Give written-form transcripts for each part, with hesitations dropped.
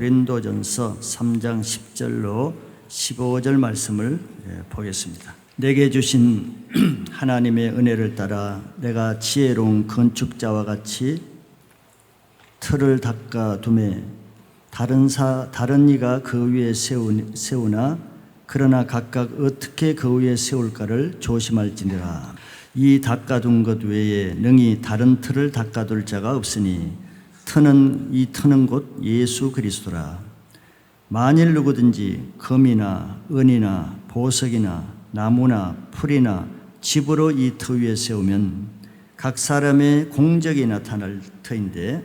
고린도전서 3장 10절로 15절 말씀을 보겠습니다. 내게 주신 하나님의 은혜를 따라 내가 지혜로운 건축자와 같이 틀을 닦아 두매 다른 이가 그 위에 세우나 그러나 각각 어떻게 그 위에 세울까를 조심할지니라. 이 닦아둔 것 외에 능히 다른 틀을 닦아둘 자가 없으니 터는 곧 예수 그리스도라. 만일 누구든지 금이나 은이나 보석이나 나무나 풀이나 집으로 이 터 위에 세우면 각 사람의 공적이 나타날 터인데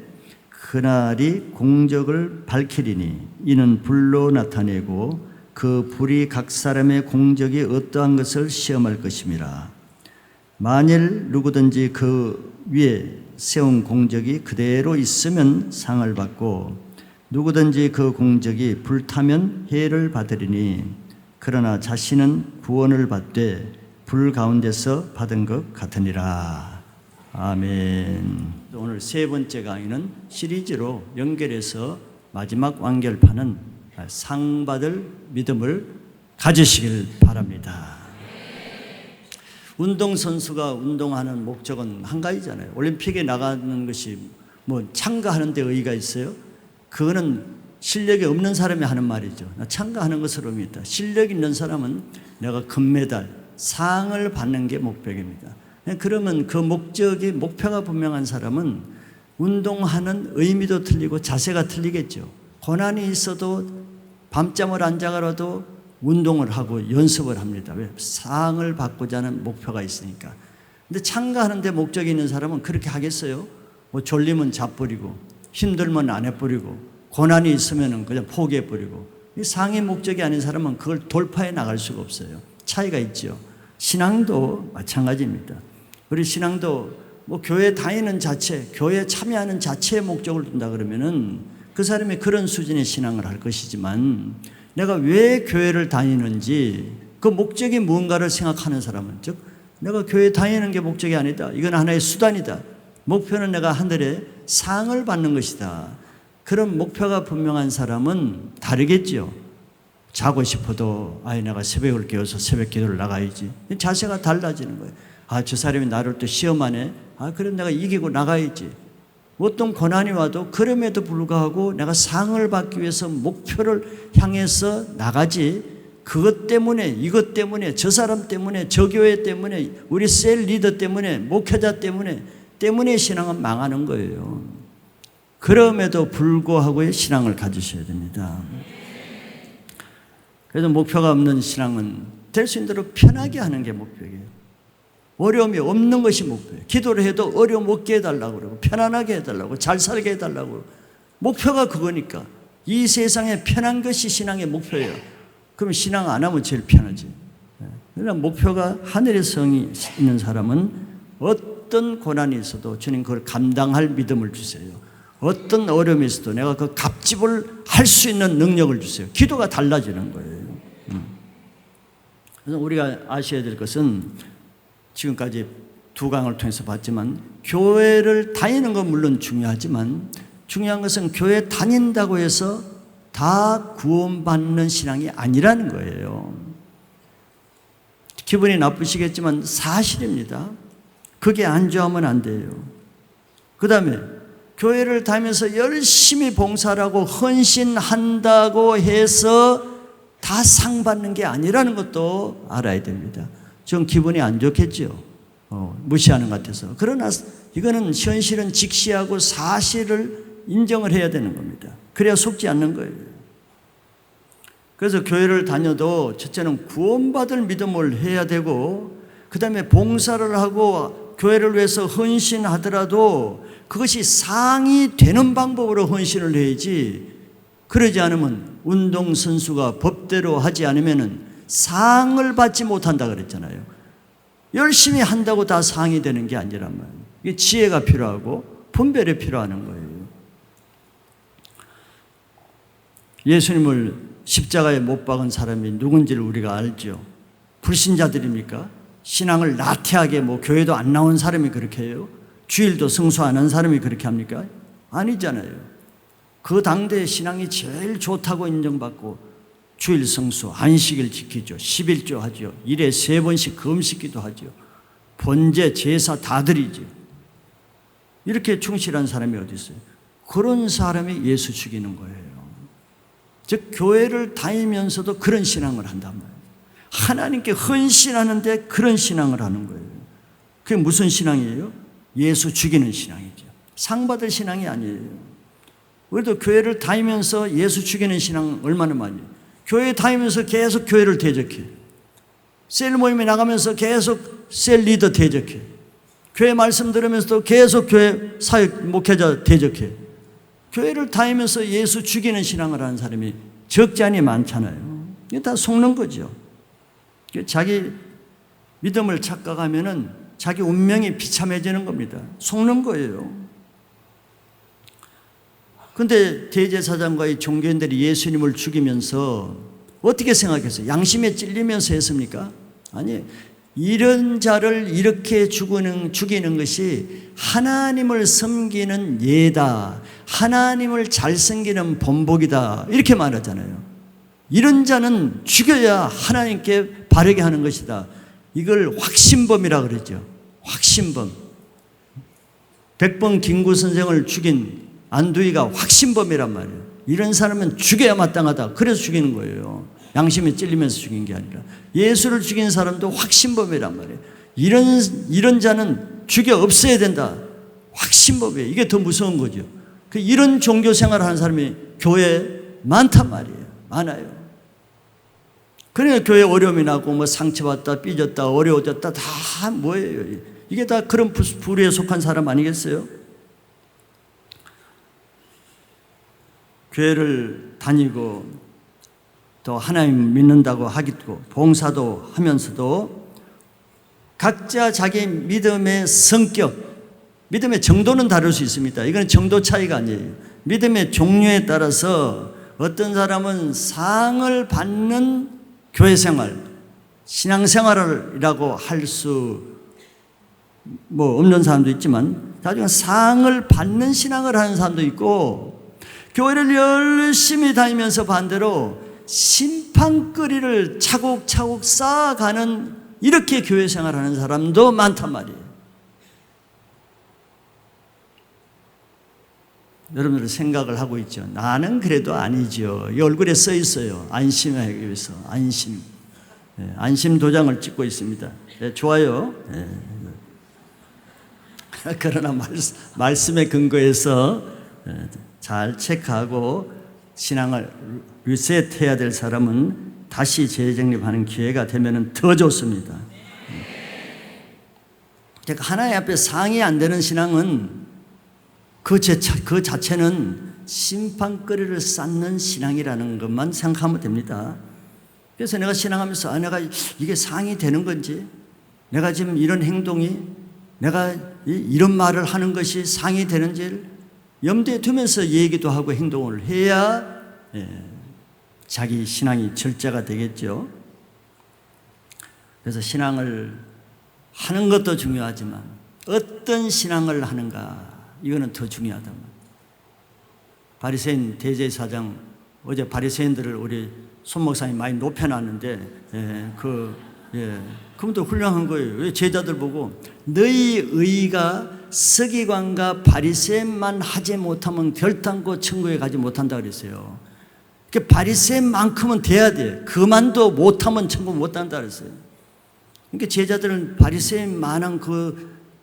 그날이 공적을 밝히리니 이는 불로 나타내고 그 불이 각 사람의 공적이 어떠한 것을 시험할 것임이라. 만일 누구든지 그 위에 세운 공적이 그대로 있으면 상을 받고 누구든지 그 공적이 불타면 해를 받으리니 그러나 자신은 구원을 받되 불 가운데서 받은 것 같으니라. 아멘. 오늘 세 번째 강의는 시리즈로 연결해서 마지막 완결판은 상 받을 믿음을 가지시길 바랍니다. 운동선수가 운동하는 목적은 한 가지잖아요. 올림픽에 나가는 것이 뭐 참가하는 데 의의가 있어요? 그거는 실력이 없는 사람이 하는 말이죠. 참가하는 것으로 봅니다. 실력 있는 사람은 내가 금메달, 상을 받는 게 목표입니다. 그러면 그 목표가 분명한 사람은 운동하는 의미도 틀리고 자세가 틀리겠죠. 고난이 있어도 밤잠을 안 자가라도 운동을 하고 연습을 합니다. 왜? 상을 받고자 하는 목표가 있으니까. 근데 참가하는 데 목적이 있는 사람은 그렇게 하겠어요? 뭐 졸리면 자버리고 힘들면 안 해버리고 고난이 있으면 그냥 포기해버리고. 이 상의 목적이 아닌 사람은 그걸 돌파해 나갈 수가 없어요. 차이가 있죠. 신앙도 마찬가지입니다. 우리 신앙도 뭐 교회 다니는 자체, 교회 참여하는 자체의 목적을 둔다 그러면은 그 사람이 그런 수준의 신앙을 할 것이지만 내가 왜 교회를 다니는지 그 목적이 무언가를 생각하는 사람은, 즉 내가 교회 다니는 게 목적이 아니다. 이건 하나의 수단이다. 목표는 내가 하늘에 상을 받는 것이다. 그런 목표가 분명한 사람은 다르겠지요. 자고 싶어도 내가 새벽을 깨워서 새벽 기도를 나가야지. 자세가 달라지는 거예요. 저 사람이 나를 또 시험하네. 그럼 내가 이기고 나가야지. 어떤 고난이 와도 그럼에도 불구하고 내가 상을 받기 위해서 목표를 향해서 나가지, 그것 때문에 이것 때문에 저 사람 때문에 저 교회 때문에 우리 셀 리더 때문에 목회자 때문에 신앙은 망하는 거예요. 그럼에도 불구하고의 신앙을 가지셔야 됩니다. 그래서 목표가 없는 신앙은 될 수 있는 대로 편하게 하는 게 목표예요. 어려움이 없는 것이 목표예요. 기도를 해도 어려움 없게 해달라고 그러고 편안하게 해달라고 잘 살게 해달라고 그러고. 목표가 그거니까 이 세상에 편한 것이 신앙의 목표예요. 그러면 신앙 안 하면 제일 편하지. 그러나 목표가 하늘의 성이 있는 사람은 어떤 고난이 있어도 주님 그걸 감당할 믿음을 주세요. 어떤 어려움이 있어도 내가 그 갑집을 할 수 있는 능력을 주세요. 기도가 달라지는 거예요. 그래서 우리가 아셔야 될 것은 지금까지 두 강을 통해서 봤지만 교회를 다니는 건 물론 중요하지만 중요한 것은 교회 다닌다고 해서 다 구원받는 신앙이 아니라는 거예요. 기분이 나쁘시겠지만 사실입니다. 그게 안주하면 안 돼요. 그 다음에 교회를 다니면서 열심히 봉사하고 헌신한다고 해서 다 상 받는 게 아니라는 것도 알아야 됩니다. 좀 기분이 안 좋겠죠. 무시하는 것 같아서. 그러나 이거는 현실은 직시하고 사실을 인정을 해야 되는 겁니다. 그래야 속지 않는 거예요. 그래서 교회를 다녀도 첫째는 구원받을 믿음을 해야 되고 그 다음에 봉사를 하고 교회를 위해서 헌신하더라도 그것이 상이 되는 방법으로 헌신을 해야지, 그러지 않으면 운동선수가 법대로 하지 않으면 상을 받지 못한다 그랬잖아요. 열심히 한다고 다 상이 되는 게 아니란 말이에요. 이게 지혜가 필요하고 분별이 필요한 거예요. 예수님을 십자가에 못 박은 사람이 누군지를 우리가 알죠. 불신자들입니까? 신앙을 나태하게 교회도 안 나온 사람이 그렇게 해요? 주일도 성수 안 한 사람이 그렇게 합니까? 아니잖아요. 그 당대의 신앙이 제일 좋다고 인정받고 주일 성수, 안식일 지키죠. 11조 하죠. 일에 3번씩 금식기도 하죠. 번제, 제사 다 드리죠. 이렇게 충실한 사람이 어디 있어요? 그런 사람이 예수 죽이는 거예요. 즉 교회를 다니면서도 그런 신앙을 한단 말이에요. 하나님께 헌신하는데 그런 신앙을 하는 거예요. 그게 무슨 신앙이에요? 예수 죽이는 신앙이죠. 상 받을 신앙이 아니에요. 우리도 교회를 다니면서 예수 죽이는 신앙 얼마나 많이 해요. 교회 다니면서 계속 교회를 대적해. 셀 모임에 나가면서 계속 셀 리더 대적해. 교회 말씀 들으면서도 계속 교회 사역 목회자 대적해. 교회를 다니면서 예수 죽이는 신앙을 하는 사람이 적지 않이 많잖아요. 이게 다 속는 거죠. 자기 믿음을 착각하면은 자기 운명이 비참해지는 겁니다. 속는 거예요. 그런데 대제사장과의 종교인들이 예수님을 죽이면서 어떻게 생각했어요? 양심에 찔리면서 했습니까? 아니, 이런 자를 이렇게 죽이는 것이 하나님을 섬기는 예다. 하나님을 잘 섬기는 본복이다. 이렇게 말하잖아요. 이런 자는 죽여야 하나님께 바르게 하는 것이다. 이걸 확신범이라 그러죠. 확신범. 백범 김구 선생을 죽인 안두희가 확신범이란 말이에요. 이런 사람은 죽여야 마땅하다. 그래서 죽이는 거예요. 양심에 찔리면서 죽인 게 아니라. 예수를 죽인 사람도 확신범이란 말이에요. 이런 자는 죽여 없애야 된다. 확신범이에요. 이게 더 무서운 거죠. 이런 종교 생활을 하는 사람이 교회에 많단 말이에요. 많아요. 그러니까 교회에 어려움이 나고 뭐 상처받다, 삐졌다, 어려워졌다 다 뭐예요? 이게 다 그런 부류에 속한 사람 아니겠어요? 교회를 다니고 또 하나님 믿는다고 하겠고 봉사도 하면서도 각자 자기 믿음의 성격, 믿음의 정도는 다를 수 있습니다. 이건 정도 차이가 아니에요. 믿음의 종류에 따라서 어떤 사람은 상을 받는 교회 생활, 신앙 생활이라고 할 수 없는 사람도 있지만 나중에 상을 받는 신앙을 하는 사람도 있고 교회를 열심히 다니면서 반대로 심판거리를 차곡차곡 쌓아가는 이렇게 교회 생활하는 사람도 많단 말이에요. 여러분들 생각을 하고 있죠. 나는 그래도 아니죠. 이 얼굴에 써 있어요. 안심하기 위해서. 안심. 안심 도장을 찍고 있습니다. 좋아요. 그러나 말씀에 근거해서 잘 체크하고 신앙을 리셋해야 될 사람은 다시 재정립하는 기회가 되면 더 좋습니다. 그러니까 하나님 앞에 상이 안 되는 신앙은 그 자체는 심판거리를 쌓는 신앙이라는 것만 생각하면 됩니다. 그래서 내가 신앙하면서 내가 이게 상이 되는 건지, 내가 지금 이런 행동이, 내가 이런 말을 하는 것이 상이 되는지를 염두에 두면서 얘기도 하고 행동을 해야 자기 신앙이 절제가 되겠죠. 그래서 신앙을 하는 것도 중요하지만 어떤 신앙을 하는가, 이거는 더 중요하다. 바리새인 대제사장, 어제 바리새인들을 우리 손 목사님 많이 높여놨는데 그분도 훌륭한 거예요. 왜 제자들 보고 너희 의가 서기관과 바리새인만 하지 못하면 결단코 천국에 가지 못한다 그랬어요. 그러니까 바리새인만큼은 돼야 돼. 그만도 못하면 천국 못 간다 그랬어요. 그러니까 제자들은 바리새인만한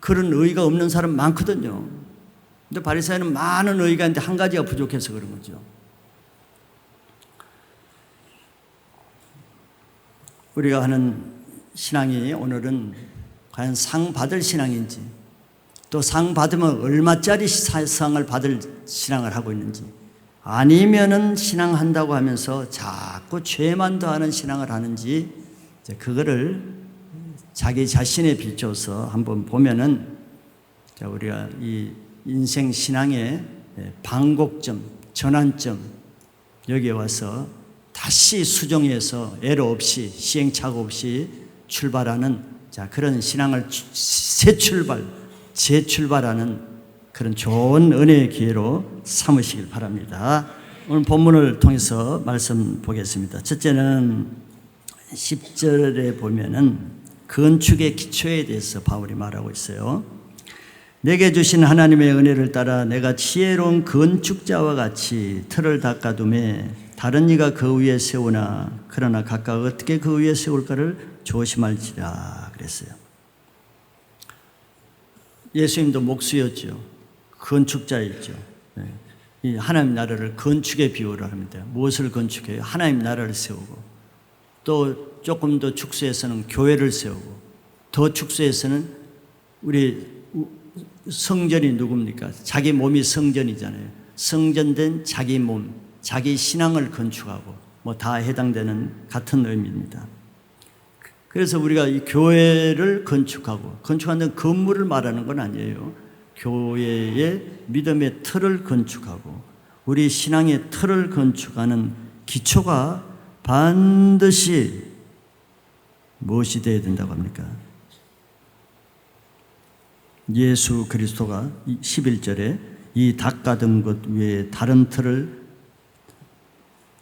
그런 의가 없는 사람 많거든요. 근데 바리새인은 많은 의가 있는데 한 가지가 부족해서 그런 거죠. 우리가 하는 신앙이 오늘은 과연 상 받을 신앙인지, 또 상 받으면 얼마짜리 상을 받을 신앙을 하고 있는지, 아니면은 신앙한다고 하면서 자꾸 죄만 더하는 신앙을 하는지, 그거를 자기 자신에 비춰서 한번 보면은 우리가 이 인생 신앙의 반곡점, 전환점, 여기에 와서 다시 수정해서 애로 없이 시행착오 없이 출발하는 그런 신앙을 재출발하는 그런 좋은 은혜의 기회로 삼으시길 바랍니다. 오늘 본문을 통해서 말씀 보겠습니다. 첫째는 10절에 보면은 건축의 기초에 대해서 바울이 말하고 있어요. 내게 주신 하나님의 은혜를 따라 내가 지혜로운 건축자와 같이 틀을 닦아두매 다른 이가 그 위에 세우나 그러나 각각 어떻게 그 위에 세울까를 조심할지라 그랬어요. 예수님도 목수였죠. 건축자였죠. 이 하나님 나라를 건축에 비유를 합니다. 무엇을 건축해요? 하나님 나라를 세우고, 또 조금 더 축소해서는 교회를 세우고, 더 축소해서는 우리 성전이 누굽니까? 자기 몸이 성전이잖아요. 성전된 자기 몸, 자기 신앙을 건축하고 뭐 다 해당되는 같은 의미입니다. 그래서 우리가 이 교회를 건축하고, 건축하는 건물을 말하는 건 아니에요. 교회의 믿음의 틀을 건축하고 우리 신앙의 틀을 건축하는 기초가 반드시 무엇이 되어야 된다고 합니까? 예수 그리스도가 11절에 이 닦아둔 것 위에 다른 틀을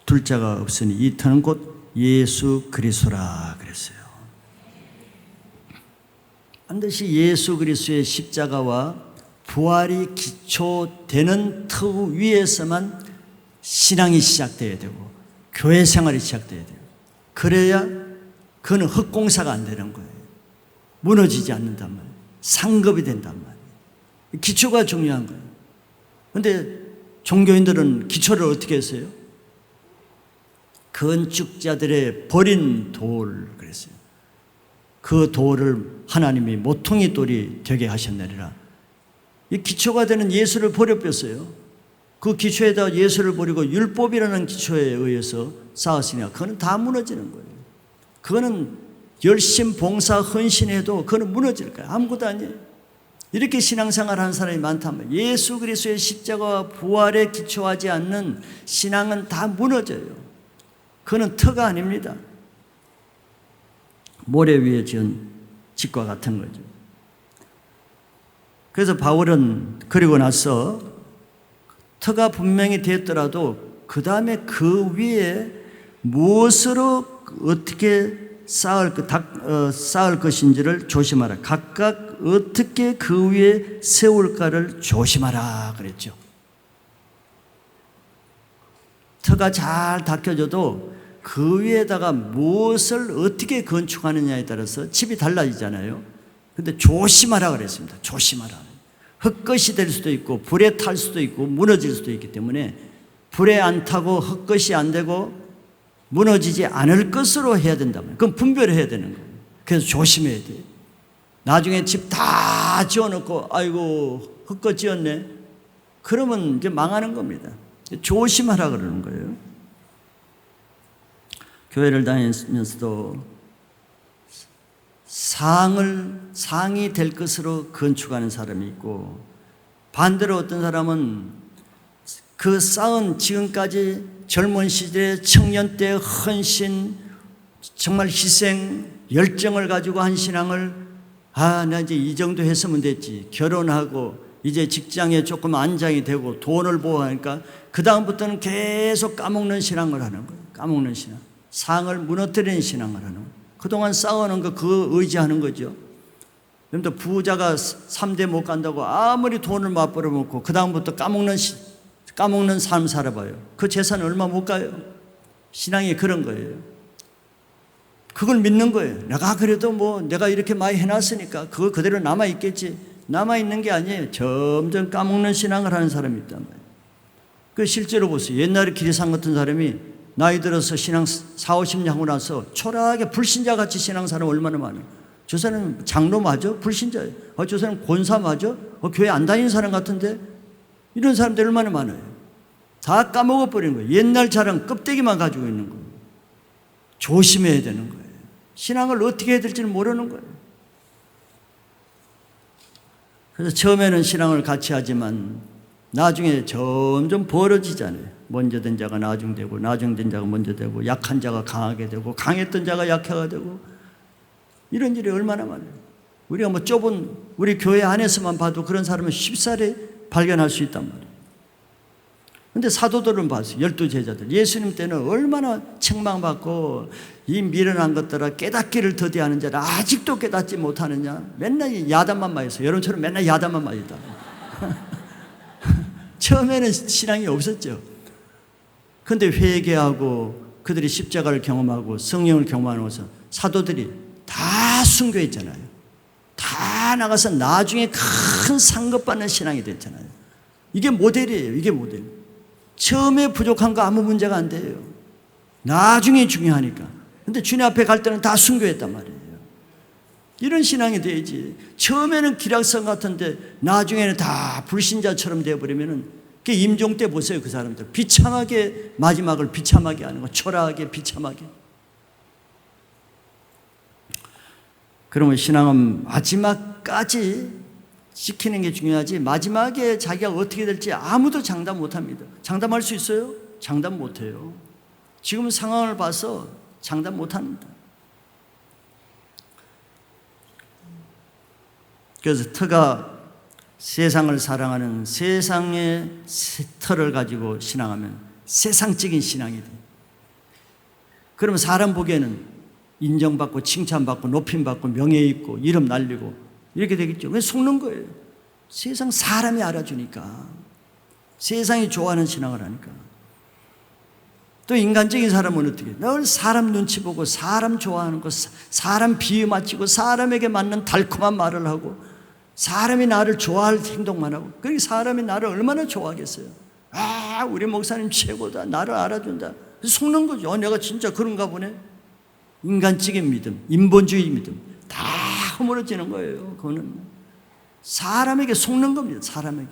둘 자가 없으니 이 틀은 곧 예수 그리스도라 그랬어요. 반드시 예수 그리스도의 십자가와 부활이 기초되는 터 위에서만 신앙이 시작돼야 되고 교회 생활이 시작돼야 돼요. 그래야 그건 헛공사가 안 되는 거예요. 무너지지 않는단 말이에요. 상급이 된단 말이에요. 기초가 중요한 거예요. 그런데 종교인들은 기초를 어떻게 했어요? 건축자들의 버린 돌 그랬어요. 그 돌을 하나님이 모퉁이 돌이 되게 하셨느니라. 이 기초가 되는 예수를 버려뺐어요. 그 기초에다 예수를 버리고 율법이라는 기초에 의해서 쌓았으니까 그거는 다 무너지는 거예요. 그거는 열심 봉사 헌신해도 그거는 무너질 거예요. 아무것도 아니에요. 이렇게 신앙생활 하는 사람이 많다면 예수 그리스도의 십자가와 부활에 기초하지 않는 신앙은 다 무너져요. 그거는 터가 아닙니다. 모래 위에 지은 집과 같은 거죠. 그래서 바울은 그리고 나서 터가 분명히 됐더라도 그 다음에 그 위에 무엇으로 어떻게 쌓을 것인지를 조심하라. 각각 어떻게 그 위에 세울까를 조심하라 그랬죠. 터가 잘 닦여져도 그 위에다가 무엇을 어떻게 건축하느냐에 따라서 집이 달라지잖아요. 근데 조심하라 그랬습니다. 조심하라. 흙것이 될 수도 있고 불에 탈 수도 있고 무너질 수도 있기 때문에 불에 안 타고 흙것이 안 되고 무너지지 않을 것으로 해야 된다면 그건 분별해야 되는 거예요. 그래서 조심해야 돼요. 나중에 집 다 지어놓고 아이고 흙것 지었네. 그러면 이제 망하는 겁니다. 조심하라 그러는 거예요. 교회를 다니면서도 상이 될 것으로 건축하는 사람이 있고, 반대로 어떤 사람은 그 쌓은 지금까지 젊은 시절에 청년 때 헌신, 정말 희생, 열정을 가지고 한 신앙을 나 이제 이 정도 했으면 됐지. 결혼하고 이제 직장에 조금 안정이 되고 돈을 보호하니까 그 다음부터는 계속 까먹는 신앙을 하는 거예요. 까먹는 신앙. 상을 무너뜨리는 신앙을 하는 거예요. 그동안 쌓아놓은 거 그거 의지하는 거죠. 그런데 부자가 3대 못 간다고 아무리 돈을 맛보려 먹고 그 다음부터 까먹는 삶 살아봐요. 그 재산 얼마 못 가요. 신앙이 그런 거예요. 그걸 믿는 거예요. 내가 그래도 뭐 내가 이렇게 많이 해놨으니까 그거 그대로 남아있겠지. 남아있는 게 아니에요. 점점 까먹는 신앙을 하는 사람이 있단 말이에요. 그 실제로 보세요. 옛날에 기리상 같은 사람이 나이 들어서 신앙 40, 50년 하고 나서 초라하게 불신자같이 신앙사람 얼마나 많아요. 저 사람은 장로 맞아? 불신자예요. 저 사람은 권사 맞아? 교회 안 다니는 사람 같은데? 이런 사람들 얼마나 많아요. 다 까먹어버리는 거예요. 옛날 자랑 껍데기만 가지고 있는 거예요. 조심해야 되는 거예요. 신앙을 어떻게 해야 될지는 모르는 거예요. 그래서 처음에는 신앙을 같이 하지만 나중에 점점 벌어지잖아요. 먼저 된 자가 나중되고 나중된 자가 먼저 되고 약한 자가 강하게 되고 강했던 자가 약해가 되고 이런 일이 얼마나 많아요. 우리가 뭐 좁은 우리 교회 안에서만 봐도 그런 사람은 쉽사리 발견할 수 있단 말이에요. 근데 사도들은 봤어요. 12제자들. 예수님 때는 얼마나 책망받고 이 미련한 것들아 깨닫기를 더디하는 자라 아직도 깨닫지 못하느냐. 맨날 야단만 맞았어요. 여러분처럼 맨날 야단만 맞았다. 처음에는 신앙이 없었죠. 근데 회개하고 그들이 십자가를 경험하고 성령을 경험하면서 사도들이 다 순교했잖아요. 다 나가서 나중에 큰 상급받는 신앙이 됐잖아요. 이게 모델이에요. 이게 모델. 처음에 부족한 거 아무 문제가 안 돼요. 나중에 중요하니까. 근데 주님 앞에 갈 때는 다 순교했단 말이에요. 이런 신앙이 돼야지. 처음에는 기락성 같은데 나중에는 다 불신자처럼 되어버리면은 그 임종 때 보세요. 그 사람들 비참하게 마지막을 비참하게 하는 거, 초라하게 비참하게. 그러면 신앙은 마지막까지 지키는 게 중요하지 마지막에 자기가 어떻게 될지 아무도 장담 못합니다. 장담할 수 있어요? 장담 못해요. 지금 상황을 봐서 장담 못합니다. 그래서 터가 세상을 사랑하는 세상의 터를 가지고 신앙하면 세상적인 신앙이 돼. 그러면 사람 보기에는 인정받고 칭찬받고 높임받고 명예 있고 이름 날리고 이렇게 되겠죠. 왜 속는 거예요? 세상 사람이 알아주니까. 세상이 좋아하는 신앙을 하니까. 또 인간적인 사람은 어떻게 해요? 늘 사람 눈치 보고 사람 좋아하는 거, 사람 비유 맞추고 사람에게 맞는 달콤한 말을 하고 사람이 나를 좋아할 행동만 하고, 그러니까 사람이 나를 얼마나 좋아하겠어요. 아, 우리 목사님 최고다. 나를 알아준다. 속는 거죠. 내가 진짜 그런가 보네. 인간적인 믿음, 인본주의 믿음 다 허물어지는 거예요. 그거는 사람에게 속는 겁니다. 사람에게.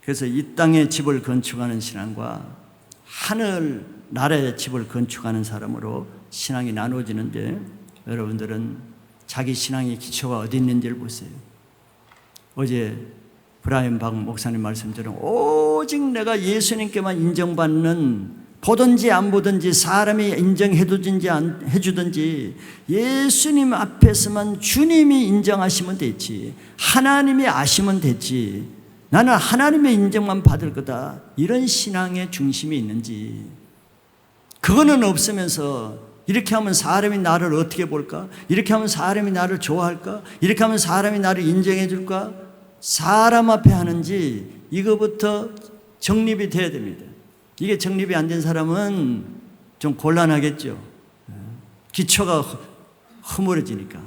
그래서 이 땅에 집을 건축하는 신앙과 하늘 나라의 집을 건축하는 사람으로 신앙이 나누어지는데, 여러분들은 자기 신앙의 기초가 어디 있는지를 보세요. 어제 브라이언 박 목사님 말씀처럼 오직 내가 예수님께만 인정받는, 보든지 안 보든지 사람이 인정해주든지 안 해주든지 예수님 앞에서만 주님이 인정하시면 됐지, 하나님이 아시면 됐지, 나는 하나님의 인정만 받을 거다, 이런 신앙의 중심이 있는지. 그거는 없으면서 이렇게 하면 사람이 나를 어떻게 볼까? 이렇게 하면 사람이 나를 좋아할까? 이렇게 하면 사람이 나를 인정해 줄까? 사람 앞에 하는지 이거부터 정립이 돼야 됩니다. 이게 정립이 안 된 사람은 좀 곤란하겠죠. 기초가 허물어지니까.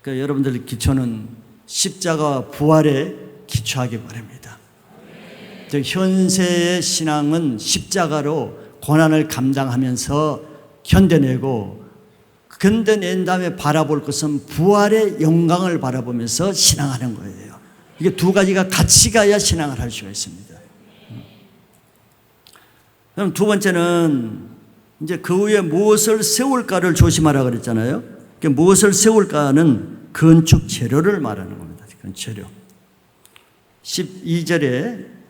그러니까 여러분들 기초는 십자가 부활에 기초하기 바랍니다. 즉 현세의 신앙은 십자가로 고난을 감당하면서 견뎌내고, 견뎌낸 다음에 바라볼 것은 부활의 영광을 바라보면서 신앙하는 거예요. 이게 두 가지가 같이 가야 신앙을 할 수가 있습니다. 그럼 두 번째는 이제 그 위에 무엇을 세울까를 조심하라 그랬잖아요. 무엇을 세울까는 건축 재료를 말하는 겁니다. 재료. 12절에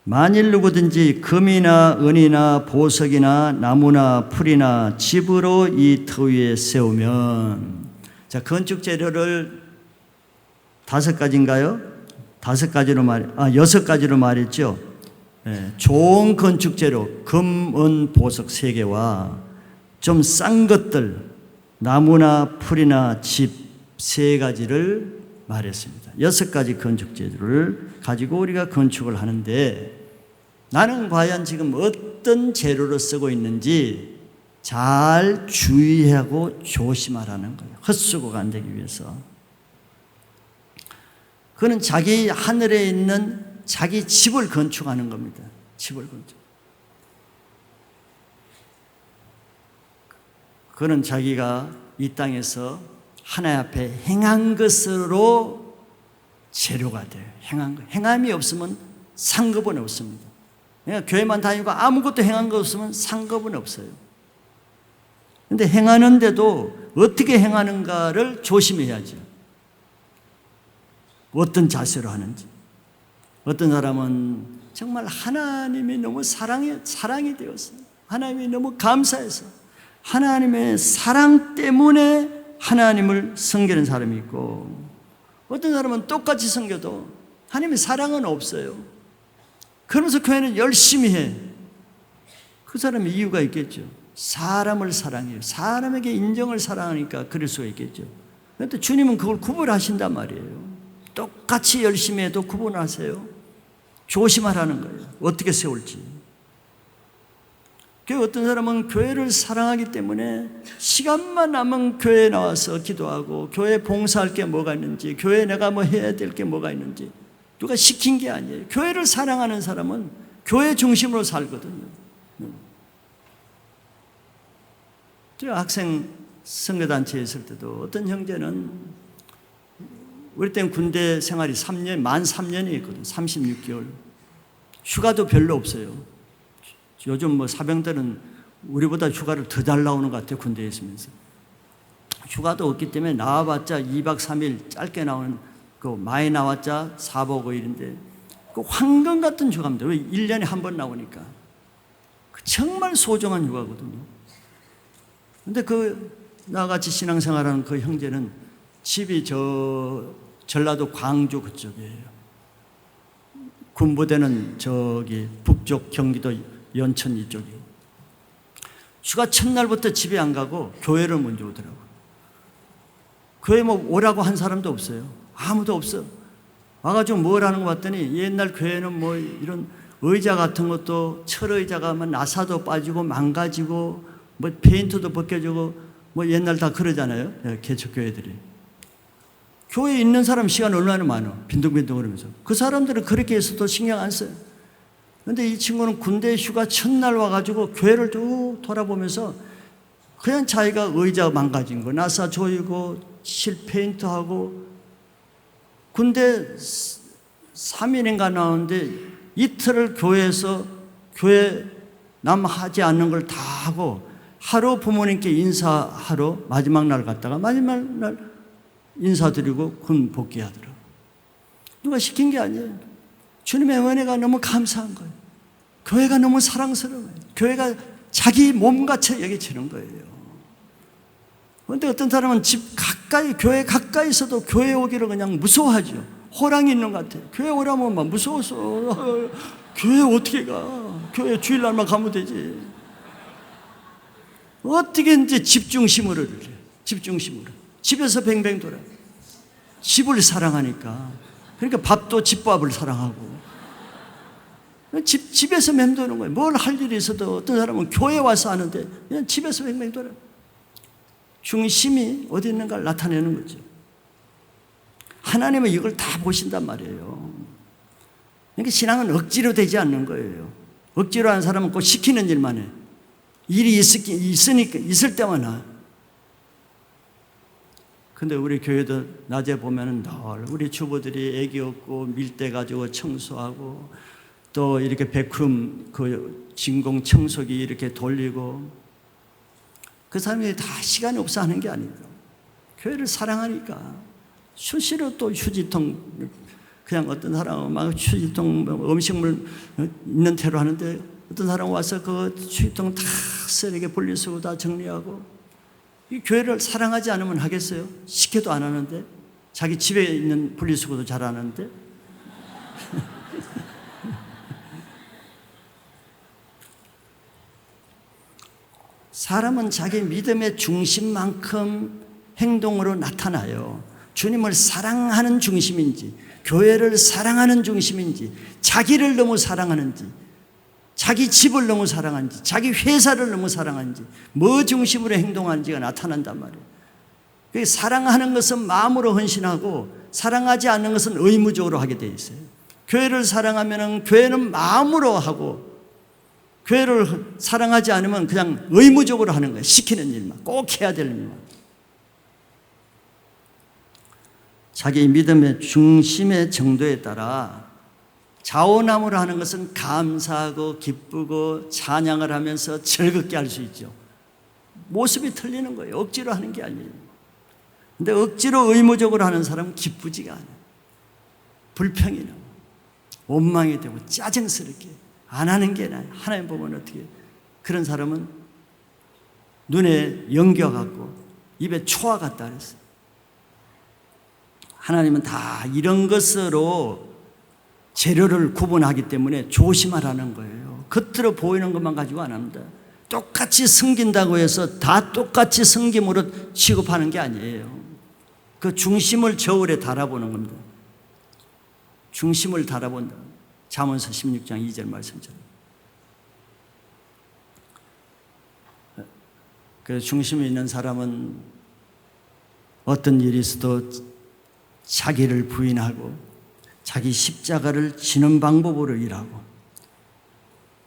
만일 누구든지 금이나 은이나 보석이나 나무나 풀이나 집으로 이 터 위에 세우면, 자, 건축 재료를 5가지인가요? 6가지로 말했죠. 네, 좋은 건축 재료, 금, 은, 보석 3개와 좀 싼 것들, 나무나 풀이나 집 3가지를 말했습니다. 6가지 건축 재료를 가지고 우리가 건축을 하는데, 나는 과연 지금 어떤 재료를 쓰고 있는지 잘 주의하고 조심하라는 거예요. 헛수고가 안 되기 위해서. 그는 자기 하늘에 있는 자기 집을 건축하는 겁니다. 집을 건축. 그는 자기가 이 땅에서 하나님 앞에 행한 것으로 재료가 돼요. 행한 것. 행함이 없으면 상급은 없습니다. 그러니까 교회만 다니고 아무것도 행한 거 없으면 상급은 없어요. 그런데 행하는데도 어떻게 행하는가를 조심해야죠. 어떤 자세로 하는지. 어떤 사람은 정말 하나님이 너무 사랑이 되었어요. 하나님이 너무 감사해서 하나님의 사랑 때문에 하나님을 섬기는 사람이 있고, 어떤 사람은 똑같이 섬겨도 하나님의 사랑은 없어요. 그러면서 교회는 열심히 해. 그 사람의 이유가 있겠죠. 사람을 사랑해요. 사람에게 인정을 사랑하니까 그럴 수가 있겠죠. 그런데 주님은 그걸 구분하신단 말이에요. 똑같이 열심히 해도 구분하세요. 조심하라는 거예요. 어떻게 세울지. 어떤 사람은 교회를 사랑하기 때문에 시간만 남은 교회에 나와서 기도하고, 교회에 봉사할 게 뭐가 있는지, 교회에 내가 뭐 해야 될 게 뭐가 있는지, 누가 시킨 게 아니에요. 교회를 사랑하는 사람은 교회 중심으로 살거든요. 제가 학생 선교단체에 있을 때도 어떤 형제는, 우리 때는 군대 생활이 3년, 만 3년이었거든요. 36개월. 휴가도 별로 없어요. 요즘 뭐 사병들은 우리보다 휴가를 더 잘 나오는 것 같아요. 군대에 있으면서. 휴가도 없기 때문에 나와봤자 2박 3일 짧게 나오는, 그 많이 나왔자 4박 5일인데 그 황금 같은 휴가입니다. 왜? 1년에 한 번 나오니까. 정말 소중한 휴가거든요. 근데 나같이 신앙생활하는 그 형제는 집이 전라도 광주 그쪽이에요. 군부대는 저기 북쪽 경기도 연천 이쪽이에요. 휴가 첫날부터 집에 안 가고 교회를 먼저 오더라고요. 교회 뭐 오라고 한 사람도 없어요. 아무도 없어. 와가지고 뭘 하는 거 봤더니, 옛날 교회는 뭐 이런 의자 같은 것도, 철의자가 뭐 나사도 빠지고 망가지고 뭐 페인트도 벗겨지고 뭐 옛날 다 그러잖아요. 개척교회들이. 교회에 있는 사람 시간 얼마나 많아. 빈둥빈둥 그러면서. 그 사람들은 그렇게 해서도 신경 안 써요. 그런데 이 친구는 군대 휴가 첫날 와가지고 교회를 쭉 돌아보면서 그냥 자기가 의자 망가진 거, 나사 조이고, 실 페인트하고, 군대 3일인가 나오는데 이틀을 교회에서 교회 남 하지 않는 걸 다 하고, 하루 부모님께 인사하러 마지막 날 갔다가 마지막 날 인사드리고 군 복귀하더라고요. 누가 시킨 게 아니에요. 주님의 은혜가 너무 감사한 거예요. 교회가 너무 사랑스러워요. 교회가 자기 몸같이 여겨지는 거예요. 그런데 어떤 사람은 집 가까이, 교회 가까이서도 교회 오기를 그냥 무서워하죠. 호랑이 있는 것 같아요. 교회 오라면 막 무서워서 교회 어떻게 가? 교회 주일날만 가면 되지. 어떻게 이제 집중심으로 그래. 집중심으로. 집에서 뱅뱅 돌아. 집을 사랑하니까. 그러니까 밥도 집밥을 사랑하고. 집에서 맴도는 거예요. 뭘 할 일이 있어도 어떤 사람은 교회 와서 하는데 그냥 집에서 뱅뱅 돌아. 중심이 어디 있는가를 나타내는 거죠. 하나님은 이걸 다 보신단 말이에요. 그러니까 신앙은 억지로 되지 않는 거예요. 억지로 하는 사람은 꼭 시키는 일만 해. 일이 있을 때만 하. 근데 우리 교회도 낮에 보면은 늘 우리 주부들이 애기 얻고 밀대 가지고 청소하고, 또 이렇게 베큐um 진공 청소기 이렇게 돌리고, 그 사람이 다 시간이 없어 하는 게 아니고 교회를 사랑하니까 수시로 또 휴지통, 그냥 어떤 사람은 막 휴지통 음식물 있는 대로 하는데, 어떤 사람 와서 그 휴지통 다 쓰레기 분리수거 다 정리하고. 이 교회를 사랑하지 않으면 하겠어요? 시켜도 안 하는데. 자기 집에 있는 분리수거도 잘 안 하는데. 사람은 자기 믿음의 중심만큼 행동으로 나타나요. 주님을 사랑하는 중심인지, 교회를 사랑하는 중심인지, 자기를 너무 사랑하는지, 자기 집을 너무 사랑하는지, 자기 회사를 너무 사랑하는지, 뭐 중심으로 행동하는지가 나타난단 말이에요. 사랑하는 것은 마음으로 헌신하고, 사랑하지 않는 것은 의무적으로 하게 돼 있어요. 교회를 사랑하면 교회는 마음으로 하고, 교회를 사랑하지 않으면 그냥 의무적으로 하는 거예요. 시키는 일만, 꼭 해야 될 일만. 자기 믿음의 중심의 정도에 따라 자원함으로 하는 것은 감사하고 기쁘고 찬양을 하면서 즐겁게 할 수 있죠. 모습이 틀리는 거예요. 억지로 하는 게 아니에요. 근데 억지로 의무적으로 하는 사람은 기쁘지가 않아요. 불평이 나고 원망이 되고 짜증스럽게 안 하는 게 나아요. 하나님 보면 어떻게, 그런 사람은 눈에 연겨갖고 입에 초와 같다 그랬어요. 하나님은 다 이런 것으로 재료를 구분하기 때문에 조심하라는 거예요. 겉으로 보이는 것만 가지고 안 합니다. 똑같이 섬긴다고 해서 다 똑같이 섬김으로 취급하는 게 아니에요. 그 중심을 저울에 달아보는 겁니다. 중심을 달아본다. 잠언서 16장 2절 말씀처럼. 그 중심에 있는 사람은 어떤 일이 있어도 자기를 부인하고 자기 십자가를 지는 방법으로 일하고,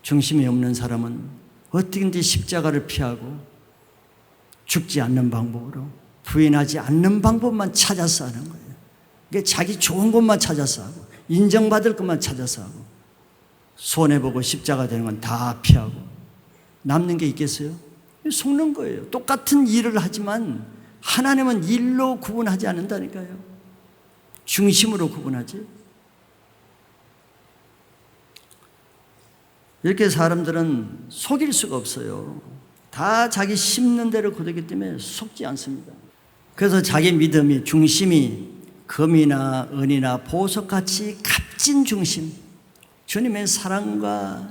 중심이 없는 사람은 어떻게든지 십자가를 피하고 죽지 않는 방법으로, 부인하지 않는 방법만 찾아서 하는 거예요. 그러니까 자기 좋은 것만 찾아서 하고 인정받을 것만 찾아서 하고, 손해보고 십자가 되는 건 다 피하고 남는 게 있겠어요? 속는 거예요. 똑같은 일을 하지만 하나님은 일로 구분하지 않는다니까요. 중심으로 구분하지. 이렇게 사람들은 속일 수가 없어요. 다 자기 심는 대로 거두기 때문에 속지 않습니다. 그래서 자기 믿음이, 중심이 금이나 은이나 보석같이 값진 중심, 주님의 사랑과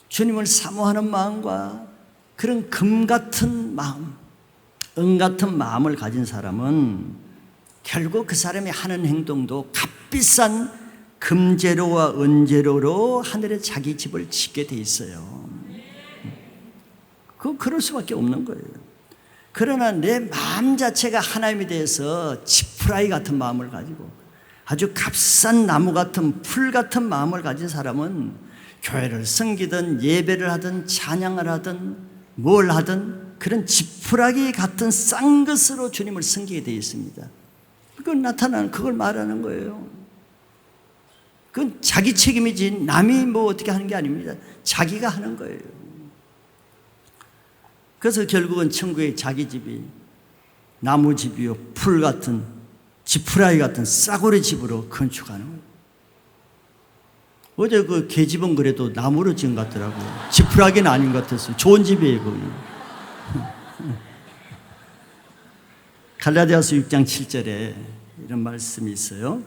주님을 사모하는 마음과 그런 금 같은 마음, 은 같은 마음을 가진 사람은 결국 그 사람이 하는 행동도 값비싼 금재료와 은재료로 하늘에 자기 집을 짓게 돼 있어요. 그럴 수밖에 없는 거예요. 그러나 내 마음 자체가 하나님에 대해서 지푸라기 같은 마음을 가지고 아주 값싼 나무 같은 풀 같은 마음을 가진 사람은 교회를 섬기든 예배를 하든 찬양을 하든 뭘 하든 그런 지푸라기 같은 싼 것으로 주님을 섬기게 되어 있습니다. 그건 나타나는, 그걸 말하는 거예요. 그건 자기 책임이지 남이 뭐 어떻게 하는 게 아닙니다. 자기가 하는 거예요. 그래서 결국은 천국의 자기 집이 나무집이요 풀 같은 지푸라기 같은 싸구려 집으로 건축하는 거예요. 어제 그 계집은 그래도 나무로 지은 것 같더라고요. 지푸라기는 아닌 것 같았어요. 좋은 집이에요 거기. 갈라디아서 6장 7절에 이런 말씀이 있어요.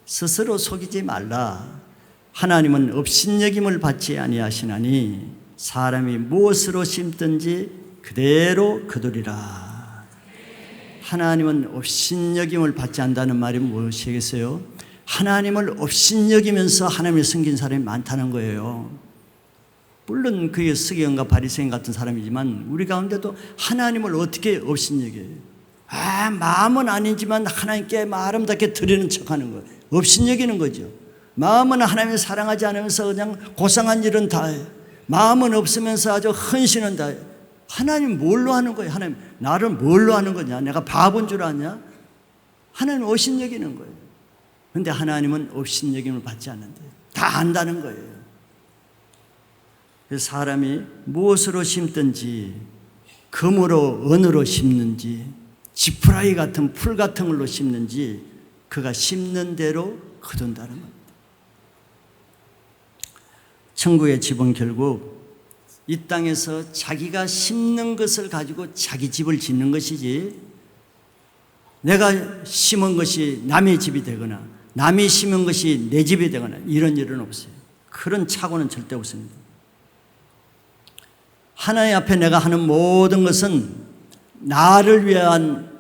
스스로 속이지 말라. 하나님은 업신여김을 받지 아니하시나니 사람이 무엇으로 심든지 그대로 거두리라. 하나님은 업신여김을 받지 않는다는 말이 무엇이겠어요? 하나님을 업신여기면서 하나님을 섬긴 사람이 많다는 거예요. 물론 그게 서기관과 바리새인 같은 사람이지만 우리 가운데도 하나님을 어떻게 업신여겨요? 마음은 아니지만 하나님께 아름답게 드리는 척하는 거예요. 업신여기는 거죠. 마음은 하나님을 사랑하지 않으면서 그냥 고상한 일은 다 해요. 마음은 없으면서 아주 헌신은 다 해요. 하나님 뭘로 하는 거예요? 하나님 나를 뭘로 하는 거냐? 내가 바본 줄 아냐? 하나님 업신여기는 거예요. 그런데 하나님은 업신여김을 받지 않는데 다 안다는 거예요. 그래서 사람이 무엇으로 심든지 금으로 은으로 심는지 지푸라기 같은 풀 같은 걸로 심는지 그가 심는 대로 거둔다는 겁니다. 천국의 집은 결국 이 땅에서 자기가 심는 것을 가지고 자기 집을 짓는 것이지 내가 심은 것이 남의 집이 되거나 남이 심은 것이 내 집이 되거나 이런 일은 없어요. 그런 착오는 절대 없습니다. 하나님 앞에 내가 하는 모든 것은 나를 위한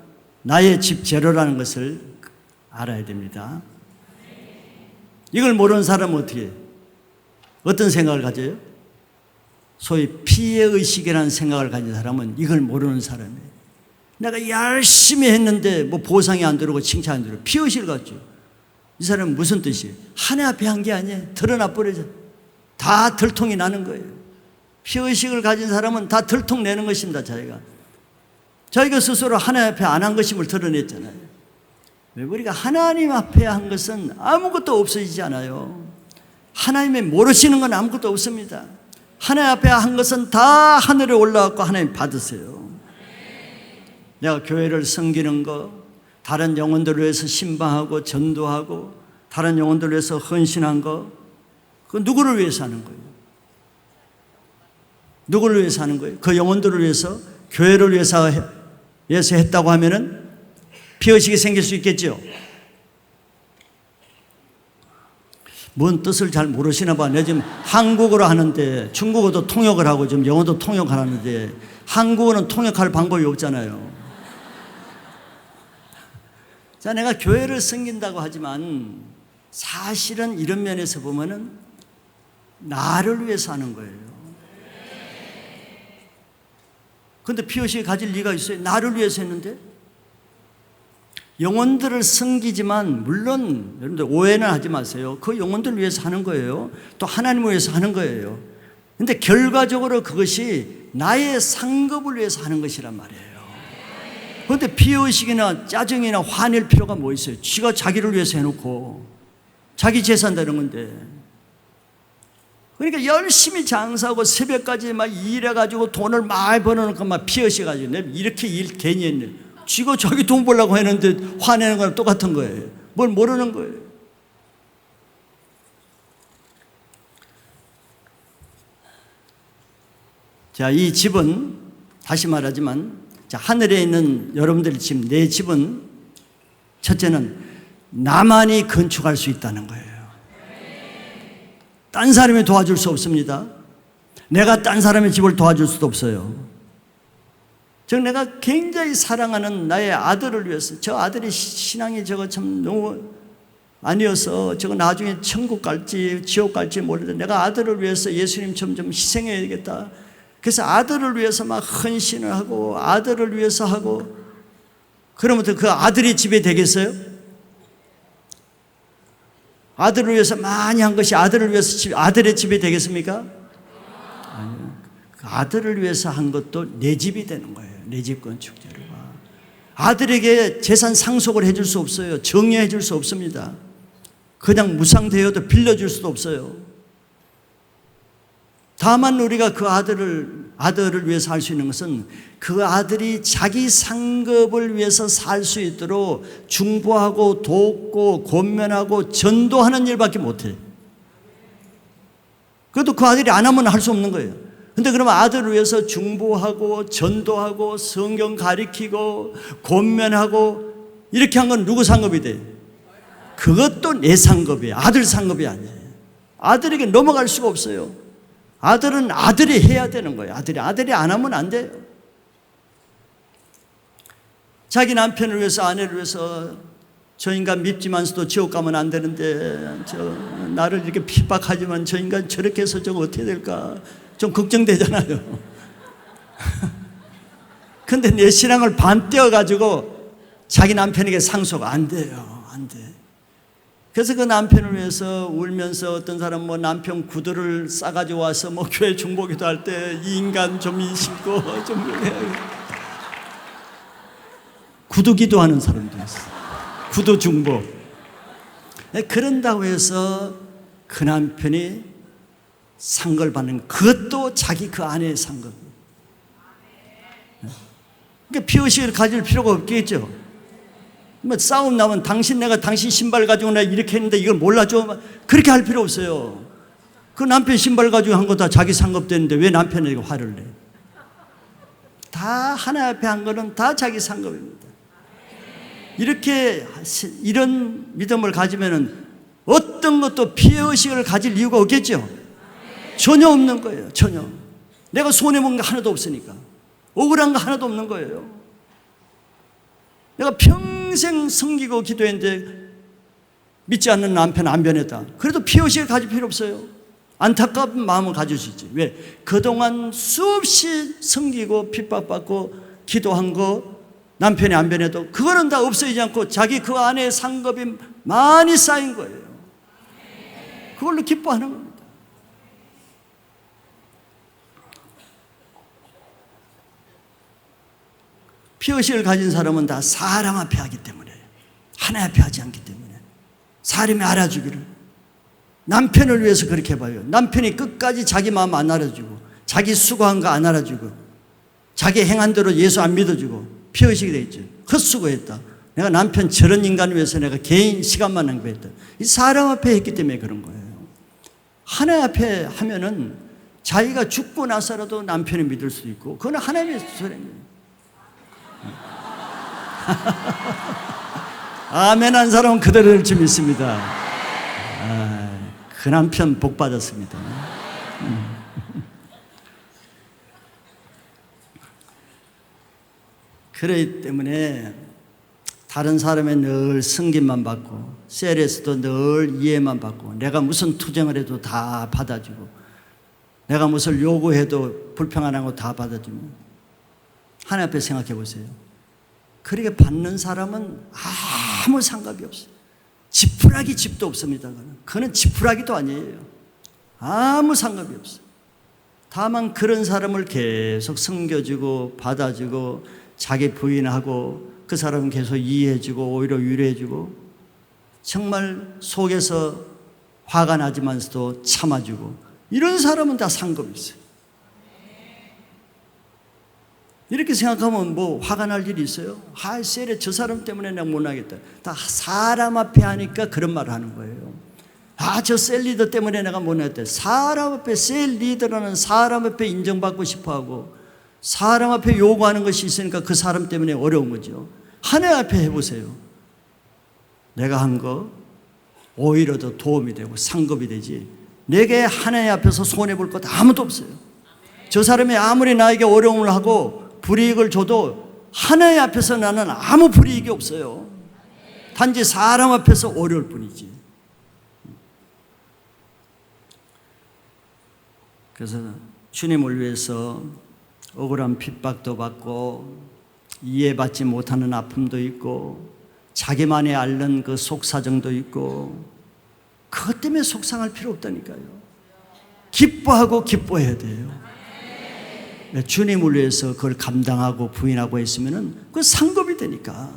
나의 집 재료라는 것을 알아야 됩니다. 이걸 모르는 사람은 어떻게 해요? 어떤 생각을 가져요? 소위 피해의식이라는 생각을 가진 사람은 이걸 모르는 사람이에요. 내가 열심히 했는데 뭐 보상이 안 들어오고 칭찬 안 들어오고 피해의식을 갖죠. 이 사람은 무슨 뜻이에요? 하나님 앞에 한 게 아니에요. 드러나 버려져. 다 들통이 나는 거예요. 피해의식을 가진 사람은 다 들통 내는 것입니다. 자기가 스스로 하나님 앞에 안 한 것임을 드러냈잖아요. 왜? 우리가 하나님 앞에 한 것은 아무것도 없어지지 않아요. 하나님이 모르시는 건 아무것도 없습니다. 하나님 앞에 한 것은 다 하늘에 올라왔고 하나님 받으세요. 내가 교회를 섬기는 거, 다른 영혼들을 위해서 신방하고 전도하고 다른 영혼들을 위해서 헌신한 거, 그건 누구를 위해서 하는 거예요? 누구를 위해서 하는 거예요? 그 영혼들을 위해서, 교회를 위해서 위해서 했다고 하면은 피의식이 생길 수 있겠죠. 뭔 뜻을 잘 모르시나 봐. 내가 지금 한국어로 하는데 중국어도 통역을 하고 지금 영어도 통역하는데 한국어는 통역할 방법이 없잖아요. 자, 내가 교회를 섬긴다고 하지만 사실은 이런 면에서 보면은 나를 위해서 하는 거예요. 그런데 피의식이 가질 리가 있어요? 나를 위해서 했는데? 영혼들을 섬기지만 물론 여러분들 오해는 하지 마세요. 그 영혼들을 위해서 하는 거예요. 또 하나님을 위해서 하는 거예요. 그런데 결과적으로 그것이 나의 상급을 위해서 하는 것이란 말이에요. 그런데 피의식이나 짜증이나 화낼 필요가 뭐 있어요? 지가 자기를 위해서 해놓고 자기 재산 되는 건데. 그러니까 열심히 장사하고 새벽까지 막 일해가지고 돈을 많이 벌어놓고 막 피의식해가지고 내가 이렇게 일 괜히 했네. 지가 자기 돈 벌려고 했는데 화내는 거랑 똑같은 거예요. 뭘 모르는 거예요. 자, 이 집은 다시 말하지만 자, 하늘에 있는 여러분들의 집, 내 집은 첫째는 나만이 건축할 수 있다는 거예요. 딴 사람이 도와줄 수 없습니다. 내가 딴 사람의 집을 도와줄 수도 없어요. 즉 내가 굉장히 사랑하는 나의 아들을 위해서, 저 아들이 신앙이 저거 참 너무 아니어서 저거 나중에 천국 갈지 지옥 갈지 모르는데 내가 아들을 위해서 예수님처럼 좀 희생해야겠다. 그래서 아들을 위해서 막 헌신을 하고 아들을 위해서 하고 그러면 그 아들이 집에 되겠어요? 아들을 위해서 많이 한 것이 아들을 위해서 아들의 집이 되겠습니까? 아니요. 그 아들을 위해서 한 것도 내 집이 되는 거예요. 내 집 건축자료가. 아들에게 재산 상속을 해줄 수 없어요. 정리해 줄 수 없습니다. 그냥 무상되어도 빌려줄 수도 없어요. 다만 우리가 그 아들을 위해서 할 수 있는 것은 그 아들이 자기 상급을 위해서 살 수 있도록 중보하고 돕고 권면하고 전도하는 일밖에 못해요. 그래도 그 아들이 안 하면 할 수 없는 거예요. 근데 그러면 아들을 위해서 중보하고 전도하고 성경 가리키고 권면하고 이렇게 한 건 누구 상급이 돼요? 그것도 내 상급이에요. 아들 상급이 아니에요. 아들에게 넘어갈 수가 없어요. 아들은 아들이 해야 되는 거예요. 아들이 안 하면 안 돼요. 자기 남편을 위해서 아내를 위해서 저 인간 밉지만서도 지옥 가면 안 되는데 저 나를 이렇게 핍박하지만 저 인간 저렇게 해서 저거 어떻게 될까 좀 걱정되잖아요. 근데 내 신앙을 반 떼어가지고 자기 남편에게 상속 안 돼요. 안 돼. 그래서 그 남편을 위해서 울면서 어떤 사람 뭐 남편 구두를 싸가지고 와서 뭐 교회 중보기도 할 때 이 인간 좀 신고 좀 구두 기도하는 사람도 있어요. 구두 중보. 그런다고 해서 그 남편이 상급을 받는 그것도 자기 그 아내의 상급. 그러니까 피의식을 가질 필요가 없겠죠. 뭐 싸움 나면 내가 당신 신발 가지고 나 이렇게 했는데 이걸 몰라줘. 그렇게 할 필요 없어요. 그 남편 신발 가지고 한 거 다 자기 상급 되는데 왜 남편에게 화를 내? 다 하나 앞에 한 거는 다 자기 상급입니다. 이런 믿음을 가지면은 어떤 것도 피해의식을 가질 이유가 없겠죠? 전혀 없는 거예요. 전혀. 내가 손해본 거 하나도 없으니까. 억울한 거 하나도 없는 거예요. 내가 평생 섬기고 기도했는데 믿지 않는 남편 안 변했다. 그래도 피의식을 가질 필요 없어요. 안타까운 마음을 가질 수 있지. 왜? 그동안 수없이 섬기고 핍박받고 기도한 거 남편이 안 변해도 그거는 다 없어지지 않고 자기 그 안에 상급이 많이 쌓인 거예요. 그걸로 기뻐하는 겁니다. 피의식을 가진 사람은 다 사람 앞에 하기 때문에, 하나님 앞에 하지 않기 때문에 사람이 알아주기를. 남편을 위해서 그렇게 봐요. 남편이 끝까지 자기 마음 안 알아주고 자기 수고한 거 안 알아주고 자기 행한 대로 예수 안 믿어주고 피의식이 되겠죠. 헛수고했다. 내가 남편 저런 인간을 위해서 내가 개인 시간만 낭비했다. 이 사람 앞에 했기 때문에 그런 거예요. 하나님 앞에 하면은 자기가 죽고 나서라도 남편을 믿을 수 있고 그건 하나님의 소리입니다. 아멘 한 사람은 그대로 될 줄 믿습니다. 그 남편 복 받았습니다. 그렇기 때문에 다른 사람의 늘 승진만 받고 셀에서도 늘 이해만 받고 내가 무슨 투정을 해도 다 받아주고 내가 무슨 요구해도 불평 안 하고 다 받아주면 하나님 앞에 생각해 보세요. 그렇게 받는 사람은 아무 상관이 없어요. 지푸라기 집도 없습니다. 그는 지푸라기도 아니에요. 아무 상관이 없어요. 다만 그런 사람을 계속 섬겨주고 받아주고 자기 부인하고 그 사람은 계속 이해해주고 오히려 위로해주고 정말 속에서 화가 나지만서도 참아주고 이런 사람은 다 상급이 있어요. 이렇게 생각하면 뭐 화가 날 일이 있어요? 셀에 저 사람 때문에 내가 못 나겠다. 다 사람 앞에 하니까 그런 말을 하는 거예요. 저 셀 리더 때문에 내가 못 나겠다. 사람 앞에 셀 리더라는 사람 앞에 인정받고 싶어하고 사람 앞에 요구하는 것이 있으니까 그 사람 때문에 어려운 거죠. 하나님 앞에 해보세요. 내가 한 거 오히려 더 도움이 되고 상급이 되지 내게 하나님 앞에서 손해볼 것 아무도 없어요. 저 사람이 아무리 나에게 어려움을 하고 불이익을 줘도 하나님 앞에서 나는 아무 불이익이 없어요. 단지 사람 앞에서 어려울 뿐이지. 그래서 주님을 위해서 억울한 핍박도 받고 이해받지 못하는 아픔도 있고 자기만이 앓는 그 속사정도 있고 그것 때문에 속상할 필요 없다니까요. 기뻐하고 기뻐해야 돼요. 주님을 위해서 그걸 감당하고 부인하고 했으면 그 상급이 되니까.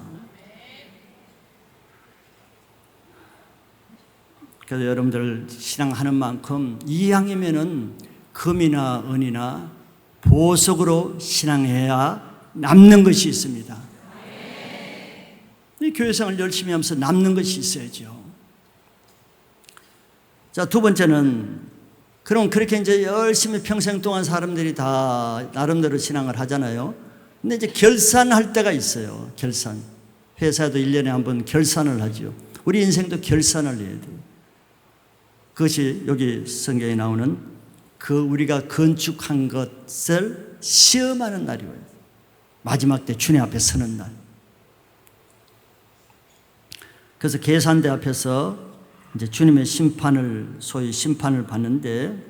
그래서 여러분들 신앙하는 만큼 이왕이면은 금이나 은이나 보석으로 신앙해야 남는 것이 있습니다. 이 교회생활 열심히 하면서 남는 것이 있어야죠. 자, 두 번째는 그럼 그렇게 이제 열심히 평생 동안 사람들이 다 나름대로 신앙을 하잖아요. 근데 이제 결산할 때가 있어요. 결산. 회사도 1년에 한 번 결산을 하죠. 우리 인생도 결산을 해야 돼요. 그것이 여기 성경에 나오는 그 우리가 건축한 것을 시험하는 날이 와요. 마지막 때 주님 앞에 서는 날. 그래서 계산대 앞에서 이제 주님의 소위 심판을 받는데,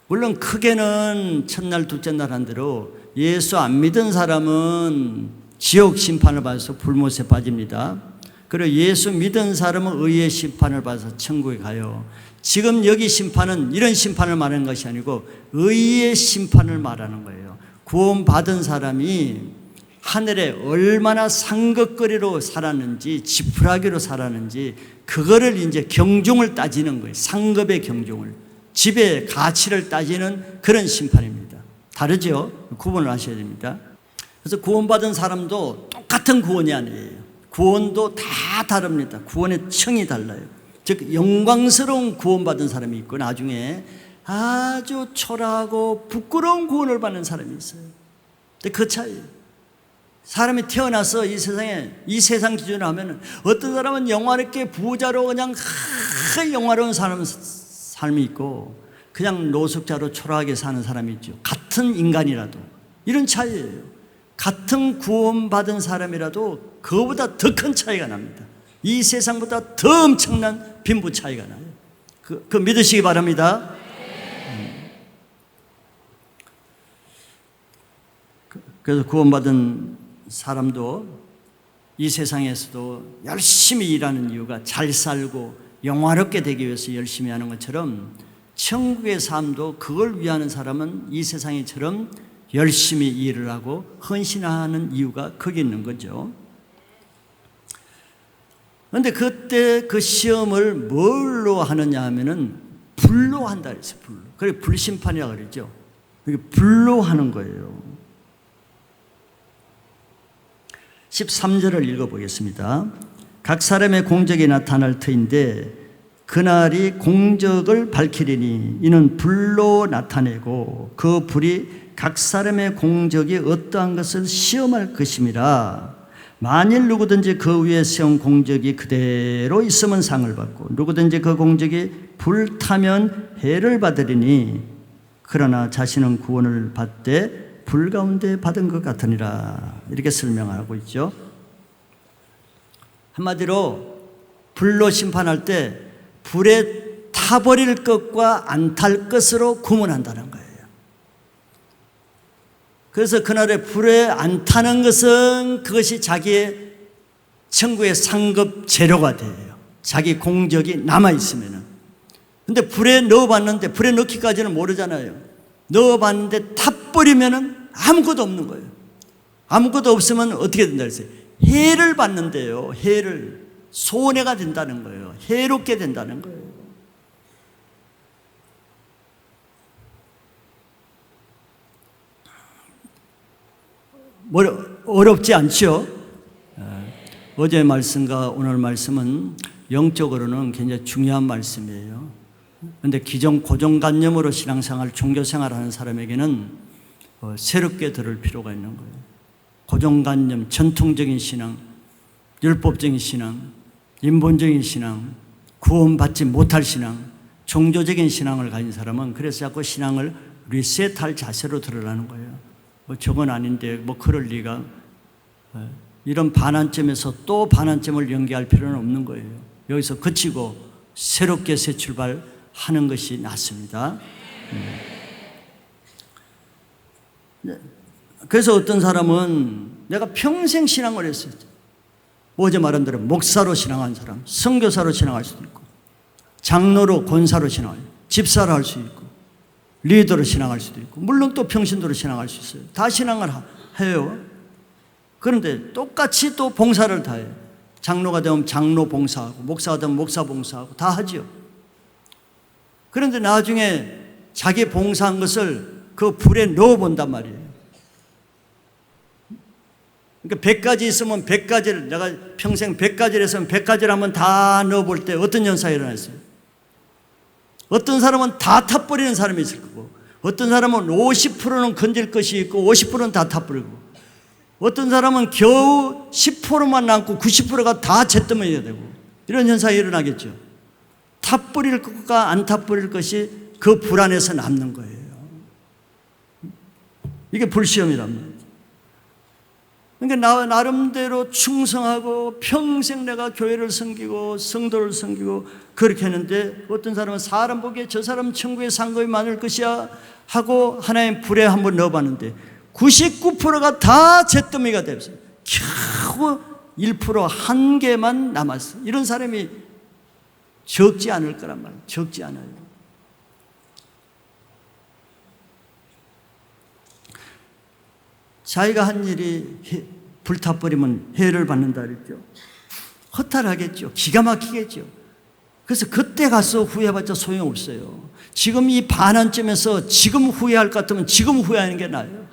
물론 크게는 첫날, 둘째 날 한 대로 예수 안 믿은 사람은 지옥 심판을 받아서 불못에 빠집니다. 그리고 예수 믿은 사람은 의의 심판을 받아서 천국에 가요. 지금 여기 심판은 이런 심판을 말하는 것이 아니고 의의 심판을 말하는 거예요. 구원받은 사람이 하늘에 얼마나 상급거리로 살았는지, 지푸라기로 살았는지, 그거를 이제 경중을 따지는 거예요. 상급의 경중을, 집의 가치를 따지는 그런 심판입니다. 다르죠? 구분을 하셔야 됩니다. 그래서 구원받은 사람도 똑같은 구원이 아니에요. 구원도 다 다릅니다. 구원의 층이 달라요. 즉 영광스러운 구원받은 사람이 있고, 나중에 아주 초라하고 부끄러운 구원을 받는 사람이 있어요. 근데 그 차이예요. 사람이 태어나서 이 세상 기준으로 하면 어떤 사람은 영화롭게 부자로 그냥 영화로운 삶이 있고, 그냥 노숙자로 초라하게 사는 사람이 있죠. 같은 인간이라도 이런 차이예요. 같은 구원받은 사람이라도 그거보다 더 큰 차이가 납니다. 이 세상보다 더 엄청난 빈부 차이가 나요. 그 믿으시기 바랍니다. 그래서 구원받은 사람도 이 세상에서도 열심히 일하는 이유가 잘 살고 영화롭게 되기 위해서 열심히 하는 것처럼, 천국의 삶도 그걸 위하는 사람은 이 세상에처럼 열심히 일을 하고 헌신하는 이유가 거기 있는 거죠. 그런데 그때 그 시험을 뭘로 하느냐 하면은 불로 한다 그랬어요. 불로. 그게 불심판이라고 그러죠. 이게 불로 하는 거예요. 13절을 읽어보겠습니다. 각 사람의 공적이 나타날 터인데 그날이 공적을 밝히리니 이는 불로 나타내고 그 불이 각 사람의 공적이 어떠한 것을 시험할 것임이라. 만일 누구든지 그 위에 세운 공적이 그대로 있으면 상을 받고 누구든지 그 공적이 불타면 해를 받으리니 그러나 자신은 구원을 받되 불 가운데 받은 것 같으니라. 이렇게 설명하고 있죠. 한마디로 불로 심판할 때 불에 타버릴 것과 안 탈 것으로 구분한다는 거예요. 그래서 그날에 불에 안 타는 것은 그것이 자기의 천국의 상급 재료가 돼요. 자기 공적이 남아있으면. 근데 불에 넣어봤는데 불에 넣기까지는 모르잖아요. 넣어봤는데 타버리면 아무것도 없는 거예요. 아무것도 없으면 어떻게 된다 그랬어요? 해를 받는데요. 해를. 손해가 된다는 거예요. 해롭게 된다는 거예요. 어렵지 않죠? 어제의 말씀과 오늘 말씀은 영적으로는 굉장히 중요한 말씀이에요. 그런데 기존 고정관념으로 신앙생활, 종교생활 하는 사람에게는 새롭게 들을 필요가 있는 거예요. 고정관념, 전통적인 신앙, 율법적인 신앙, 인본적인 신앙, 구원받지 못할 신앙, 종교적인 신앙을 가진 사람은 그래서 자꾸 신앙을 리셋할 자세로 들으라는 거예요. 저건 아닌데 그럴 리가. 이런 반환점에서 또 반환점을 연기할 필요는 없는 거예요. 여기서 그치고 새롭게 새 출발하는 것이 낫습니다. 그래서 어떤 사람은 내가 평생 신앙을 했어요. 어제 말한 대로 목사로 신앙한 사람, 선교사로 신앙할 수도 있고 장로로 권사로 신앙할, 집사로 할 수 있고 리더로 신앙할 수도 있고 물론 또 평신도로 신앙할 수 있어요. 다 신앙을 해요. 그런데 똑같이 또 봉사를 다 해요. 장로가 되면 장로 봉사하고 목사가 되면 목사 봉사하고 다 하죠. 그런데 나중에 자기 봉사한 것을 그 불에 넣어본단 말이에요. 그러니까 100가지 있으면 100가지를 내가 평생 100가지를 했으면 100가지를 한번 다 넣어볼 때 어떤 현상이 일어났어요? 어떤 사람은 다 타버리는 사람이 있을 거고 어떤 사람은 50%는 건질 것이 있고 50%는 다 타버리고 어떤 사람은 겨우 10%만 남고 90%가 다 잿더미가 되고 이런 현상이 일어나겠죠. 타버릴 것과 안 타버릴 것이 그 불안에서 남는 거예요. 이게 불시험이랍니다. 그러니까 나름대로 충성하고 평생 내가 교회를 섬기고 성도를 섬기고 그렇게 했는데 어떤 사람은 사람 보기에 저 사람 천국에 상급이 많을 것이야 하고 하나님 불에 한번 넣어봤는데 99%가 다 잿더미가 됐어요. 겨우 1% 한 개만 남았어요. 이런 사람이 적지 않을 거란 말이에요. 적지 않아요. 자기가 한 일이 불타버리면 해를 받는다 그랬죠. 허탈하겠죠. 기가 막히겠죠. 그래서 그때 가서 후회해봤자 소용없어요. 지금 이 반환점에서 지금 후회할 것 같으면 지금 후회하는 게 나아요.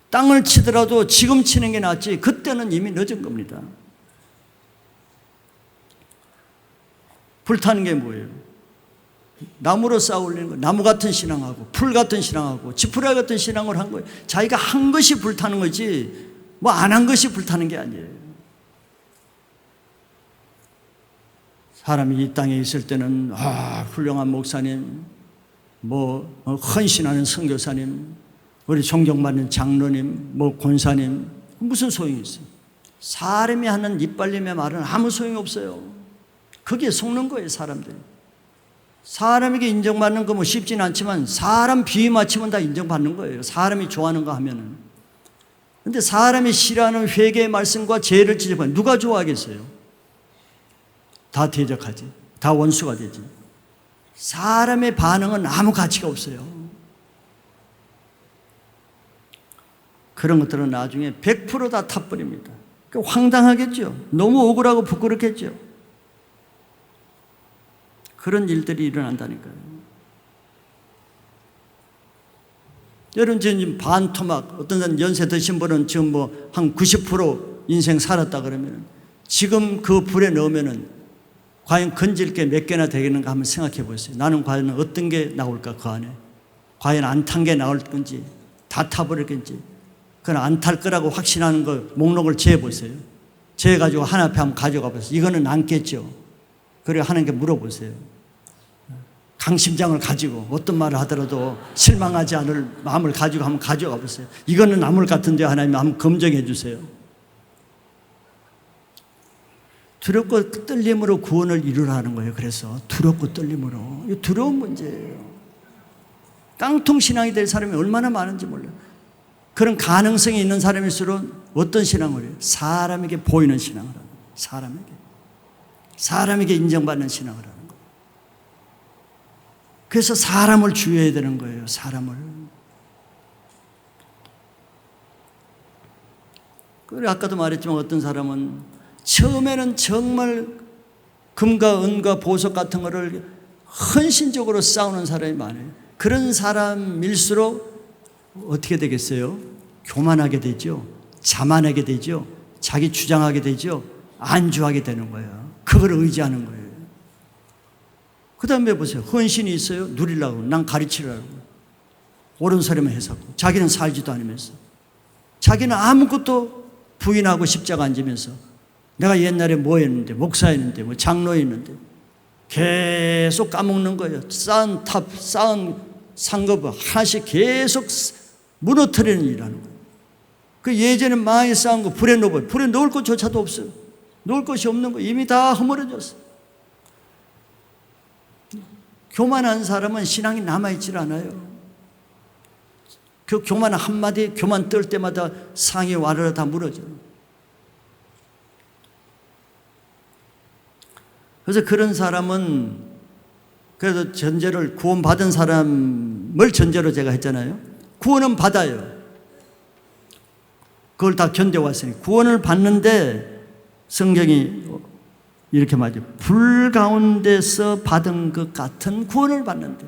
땅을 치더라도 지금 치는 게 낫지 그때는 이미 늦은 겁니다. 불타는 게 뭐예요? 나무로 쌓아 올리는 거, 나무 같은 신앙하고 풀 같은 신앙하고 지푸라기 같은 신앙을 한 거예요. 자기가 한 것이 불타는 거지 뭐 안 한 것이 불타는 게 아니에요. 사람이 이 땅에 있을 때는 훌륭한 목사님, 헌신하는 선교사님, 우리 존경받는 장로님, 권사님 무슨 소용이 있어요? 사람이 하는 이빨림의 말은 아무 소용이 없어요. 거기에 속는 거예요, 사람들이. 사람에게 인정받는 거 쉽지는 않지만 사람 비위 맞추면 다 인정받는 거예요. 사람이 좋아하는 거 하면은. 근데 사람이 싫어하는 회개의 말씀과 죄를 지적하면 누가 좋아하겠어요? 다 대적하지. 다 원수가 되지. 사람의 반응은 아무 가치가 없어요. 그런 것들은 나중에 100% 다 타버립니다. 황당하겠죠. 너무 억울하고 부끄럽겠죠. 그런 일들이 일어난다니까요. 여러분 지금 반토막 어떤 사람 연세 드신 분은 지금 한 90% 인생 살았다 그러면 지금 그 불에 넣으면은 과연 건질 게 몇 개나 되겠는가 한번 생각해 보세요. 나는 과연 어떤 게 나올까 그 안에. 과연 안 탄 게 나올 건지 다 타버릴 건지. 그건 안 탈 거라고 확신하는 거 목록을 재보세요. 재가지고 하나 앞에 한번 가져가 보세요. 이거는 안겠죠. 그리고 하나님께 물어보세요. 강심장을 가지고 어떤 말을 하더라도 실망하지 않을 마음을 가지고 한번 가져가 보세요. 이거는 나물 같은데 하나님 한번 검증해 주세요. 두렵고 떨림으로 구원을 이루라는 거예요. 그래서 두렵고 떨림으로. 이 두려운 문제예요. 깡통신앙이 될 사람이 얼마나 많은지 몰라요. 그런 가능성이 있는 사람일수록 어떤 신앙을 해요? 사람에게 보이는 신앙을 하는 거예요. 사람에게 인정받는 신앙을 하는 거예요. 그래서 사람을 주의해야 되는 거예요. 사람을. 그리고 아까도 말했지만 어떤 사람은 처음에는 정말 금과 은과 보석 같은 거를 헌신적으로 싸우는 사람이 많아요. 그런 사람일수록 어떻게 되겠어요? 교만하게 되죠. 자만하게 되죠. 자기 주장하게 되죠. 안주하게 되는 거예요. 그걸 의지하는 거예요. 그 다음에 보세요. 헌신이 있어요. 누리려고. 난 가르치려고. 옳은 소리만 해서. 자기는 살지도 않으면서. 자기는 아무것도 부인하고 십자가 앉으면서 내가 옛날에 뭐 했는데, 목사였는데, 뭐 장로였는데 계속 까먹는 거예요. 쌓은 탑, 쌓은 상급 하나씩 계속 무너뜨리는 일이라는 거예요. 그 예전에 많이 쌓은 거 불에 넣어요. 불에 넣을 것조차도 없어요. 넣을 것이 없는 거 이미 다 허물어졌어요. 교만한 사람은 신앙이 남아있질 않아요. 그 교만 한마디, 교만 떨 때마다 상이 와르르 다 무너져요. 그래서 그런 사람은 그래도 전제를 구원받은 사람을 전제로 제가 했잖아요. 구원은 받아요. 그걸 다 견뎌왔으니 구원을 받는데 성경이 이렇게 말이죠. 불 가운데서 받은 것 같은 구원을 받는데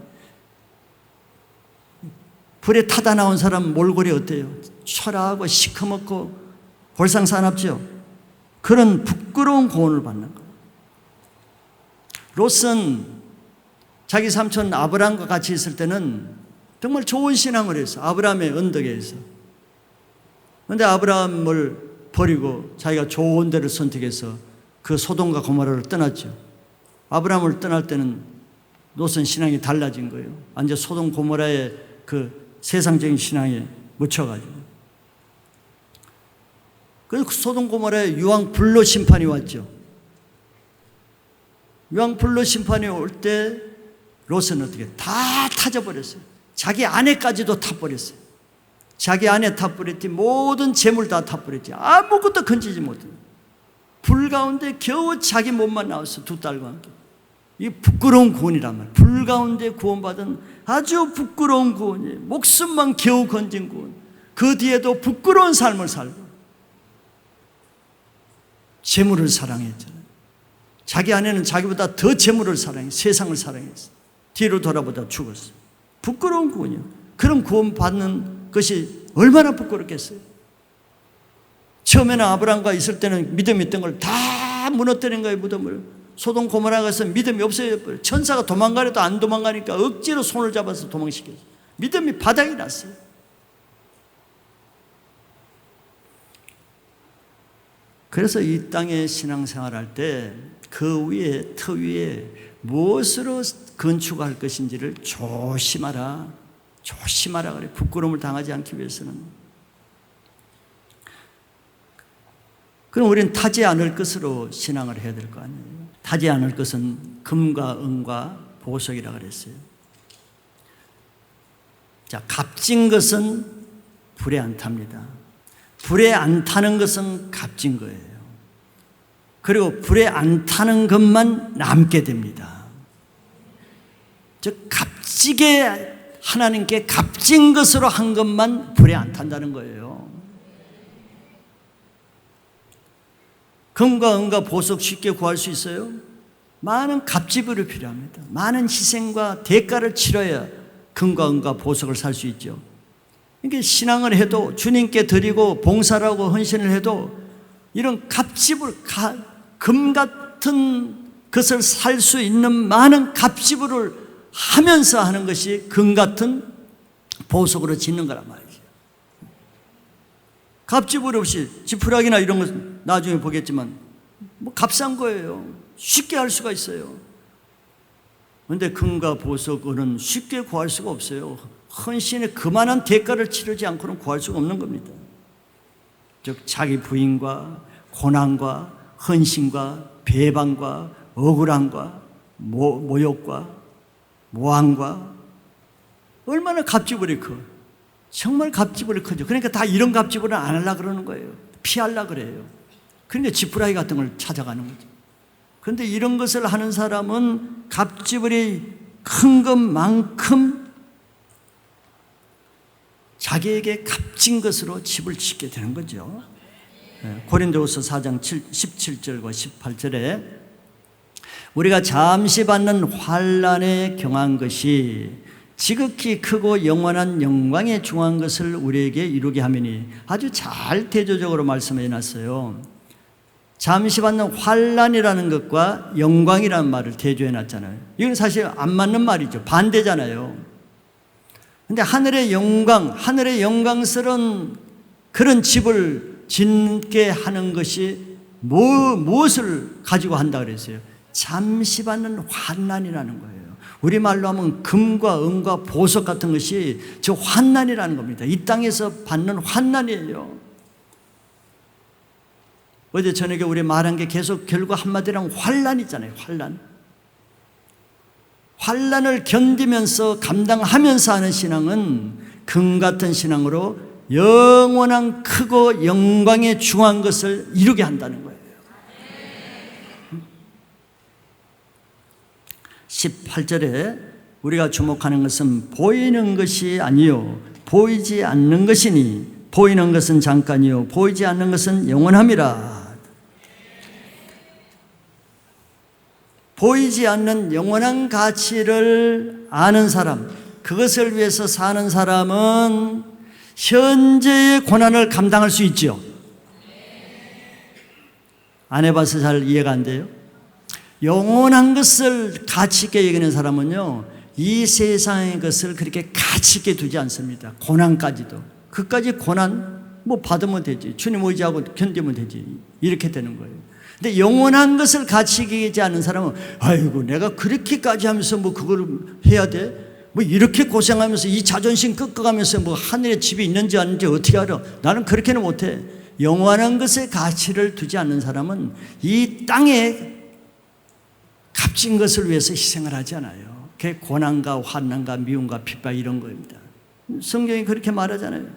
불에 타다 나온 사람 몰골이 어때요? 초라하고 시커멓고 볼상사납죠. 그런 부끄러운 구원을 받는 거예요. 롯은 자기 삼촌 아브라함과 같이 있을 때는 정말 좋은 신앙을 했어. 아브라함의 언덕에서. 그런데 아브라함을 버리고 자기가 좋은 데를 선택해서 그 소돔과 고모라를 떠났죠. 아브라함을 떠날 때는 롯은 신앙이 달라진 거예요. 완전 소돔 고모라의 그 세상적인 신앙에 묻혀가지고. 그래서 소돔 고모라에 유황 불로 심판이 왔죠. 유황 불로 심판이 올 때 롯은 어떻게 다 타져버렸어요. 자기 아내까지도 타버렸어요. 자기 아내 타버렸지, 모든 재물 다 타버렸지, 아무것도 건지지 못해요. 불 가운데 겨우 자기 몸만 나왔어. 두 딸과 함께. 이게 부끄러운 구원이란 말이에요. 불 가운데 구원받은 아주 부끄러운 구원이에요. 목숨만 겨우 건진 구원. 그 뒤에도 부끄러운 삶을 살고 재물을 사랑했잖아요. 자기 아내는 자기보다 더 재물을 사랑해, 세상을 사랑했어. 뒤로 돌아보다 죽었어. 부끄러운 구원이요. 그런 구원 받는 것이 얼마나 부끄럽겠어요. 처음에는 아브라함과 있을 때는 믿음이 있던 걸 다 무너뜨린 거예요. 무덤을. 소돔 고모라 가서 믿음이 없어요. 천사가 도망가려도 안 도망가니까 억지로 손을 잡아서 도망시켰어요. 믿음이 바닥이 났어요. 그래서 이 땅에 신앙생활할 때 그 위에, 터 위에 무엇으로 건축할 것인지를 조심하라. 조심하라 그래. 부끄러움을 당하지 않기 위해서는. 그럼 우리는 타지 않을 것으로 신앙을 해야 될 거 아니에요. 타지 않을 것은 금과 은과 보석이라 그랬어요. 자, 값진 것은 불에 안 탑니다. 불에 안 타는 것은 값진 거예요. 그리고 불에 안 타는 것만 남게 됩니다. 즉 값지게 하나님께 값진 것으로 한 것만 불에 안 탄다는 거예요. 금과 은과 보석 쉽게 구할 수 있어요? 많은 값지불이 필요합니다. 많은 희생과 대가를 치러야 금과 은과 보석을 살 수 있죠. 이게 신앙을 해도 주님께 드리고 봉사를 하고 헌신을 해도 이런 값지불, 금 같은 것을 살 수 있는 많은 값지불을 하면서 하는 것이 금 같은 보석으로 짓는 거란 말이죠. 갑지불 없이 지푸라기나 이런 거 나중에 보겠지만 뭐 값싼 거예요. 쉽게 할 수가 있어요. 그런데 금과 보석은 쉽게 구할 수가 없어요. 헌신의 그만한 대가를 치르지 않고는 구할 수가 없는 겁니다. 즉 자기 부인과 고난과 헌신과 배반과 억울함과 모욕과 모함과 얼마나 갑지불이 커. 정말 갑지불이 크죠. 그러니까 다 이런 갑지불은 안 하려고 그러는 거예요. 피하려고 그래요. 그러니까 지푸라기 같은 걸 찾아가는 거죠. 그런데 이런 것을 하는 사람은 갑지불이 큰 것만큼 자기에게 값진 것으로 집을 짓게 되는 거죠. 고린도후서 4장 17절과 18절에 우리가 잠시 받는 환난에 경한 것이 지극히 크고 영원한 영광에 중한 것을 우리에게 이루게 하매니, 아주 잘 대조적으로 말씀해 놨어요. 잠시 받는 환난이라는 것과 영광이라는 말을 대조해 놨잖아요. 이건 사실 안 맞는 말이죠. 반대잖아요. 근데 하늘의 영광, 하늘의 영광스러운 그런 집을 짓게 하는 것이 무엇을 가지고 한다 그랬어요? 잠시 받는 환난이라는 거예요. 우리말로 하면 금과 은과 보석 같은 것이 저 환난이라는 겁니다. 이 땅에서 받는 환난이에요. 어제 저녁에 우리 말한 게 계속 결국 한마디랑 환난이잖아요. 환난. 환난을 견디면서 감당하면서 하는 신앙은 금 같은 신앙으로 영원한 크고 영광에 중한 것을 이루게 한다는 거예요. 18절에 우리가 주목하는 것은 보이는 것이 아니요 보이지 않는 것이니 보이는 것은 잠깐이요 보이지 않는 것은 영원함이라. 보이지 않는 영원한 가치를 아는 사람, 그것을 위해서 사는 사람은 현재의 고난을 감당할 수 있죠. 안 해봐서 잘 이해가 안 돼요. 영원한 것을 가치 있게 여기는 사람은요, 이 세상의 것을 그렇게 가치 있게 두지 않습니다. 고난까지도. 그까지 고난 뭐 받으면 되지, 주님 의지하고 견디면 되지, 이렇게 되는 거예요. 근데 영원한 것을 가치 있게 여기지 않는 사람은 아이고 내가 그렇게까지 하면서 뭐 그걸 해야 돼? 뭐 이렇게 고생하면서 이 자존심 꺾어가면서 뭐 하늘에 집이 있는지 아닌지 어떻게 알아? 나는 그렇게는 못해. 영원한 것에 가치를 두지 않는 사람은 이 땅에 값진 것을 위해서 희생을 하지 않아요. 그게 고난과 환난과 미움과 핍박 이런 거입니다. 성경이 그렇게 말하잖아요.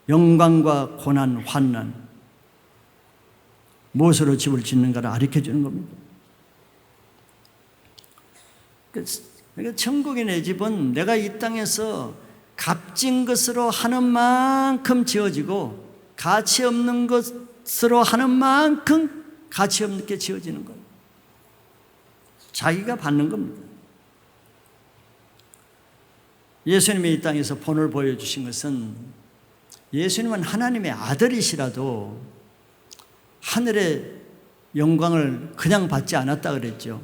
영광과 고난, 환난 무엇으로 집을 짓는가를 가르쳐주는 겁니다. 그러니까 천국의 내 집은 내가 이 땅에서 값진 것으로 하는 만큼 지어지고 가치 없는 것으로 하는 만큼 가치 없게 지어지는 거예요. 자기가 받는 겁니다. 예수님이 이 땅에서 본을 보여주신 것은 예수님은 하나님의 아들이시라도 하늘의 영광을 그냥 받지 않았다 그랬죠.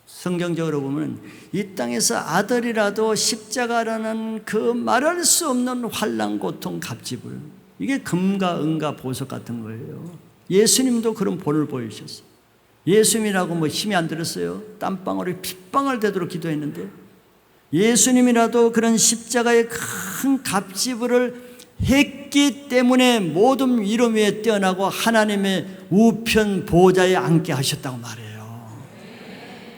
성경적으로 보면 이 땅에서 아들이라도 십자가라는 그 말할 수 없는 환난, 고통, 갑집을, 이게 금과 은과 보석 같은 거예요. 예수님도 그런 본을 보여주셨어요. 예수님이라고 뭐 힘이 안 들었어요. 땀방울이 핏방울 되도록 기도했는데 예수님이라도 그런 십자가의 큰 갑지불을 했기 때문에 모든 이름 위에 뛰어나고 하나님의 우편 보좌에 앉게 하셨다고 말해요.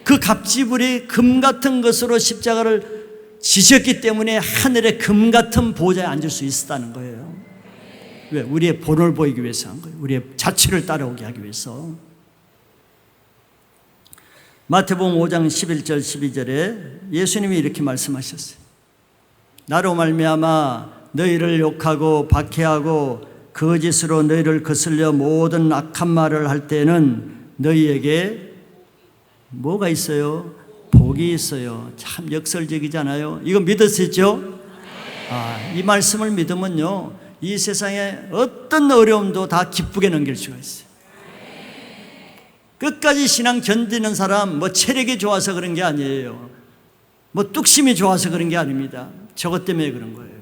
그 갑지불이 금 같은 것으로 십자가를 지셨기 때문에 하늘의 금 같은 보좌에 앉을 수 있었다는 거예요. 왜? 우리의 본을 보이기 위해서 한 거예요. 우리의 자취를 따라오게 하기 위해서. 마태복음 5장 11절 12절에 예수님이 이렇게 말씀하셨어요. 나로 말미암아 너희를 욕하고 박해하고 거짓으로 너희를 거슬려 모든 악한 말을 할 때는 너희에게 뭐가 있어요? 복이 있어요. 참 역설적이잖아요. 이거 믿으시죠? 이 말씀을 믿으면요, 이 세상에 어떤 어려움도 다 기쁘게 넘길 수가 있어요. 끝까지 신앙 견디는 사람, 뭐 체력이 좋아서 그런 게 아니에요. 뭐 뚝심이 좋아서 그런 게 아닙니다. 저것 때문에 그런 거예요.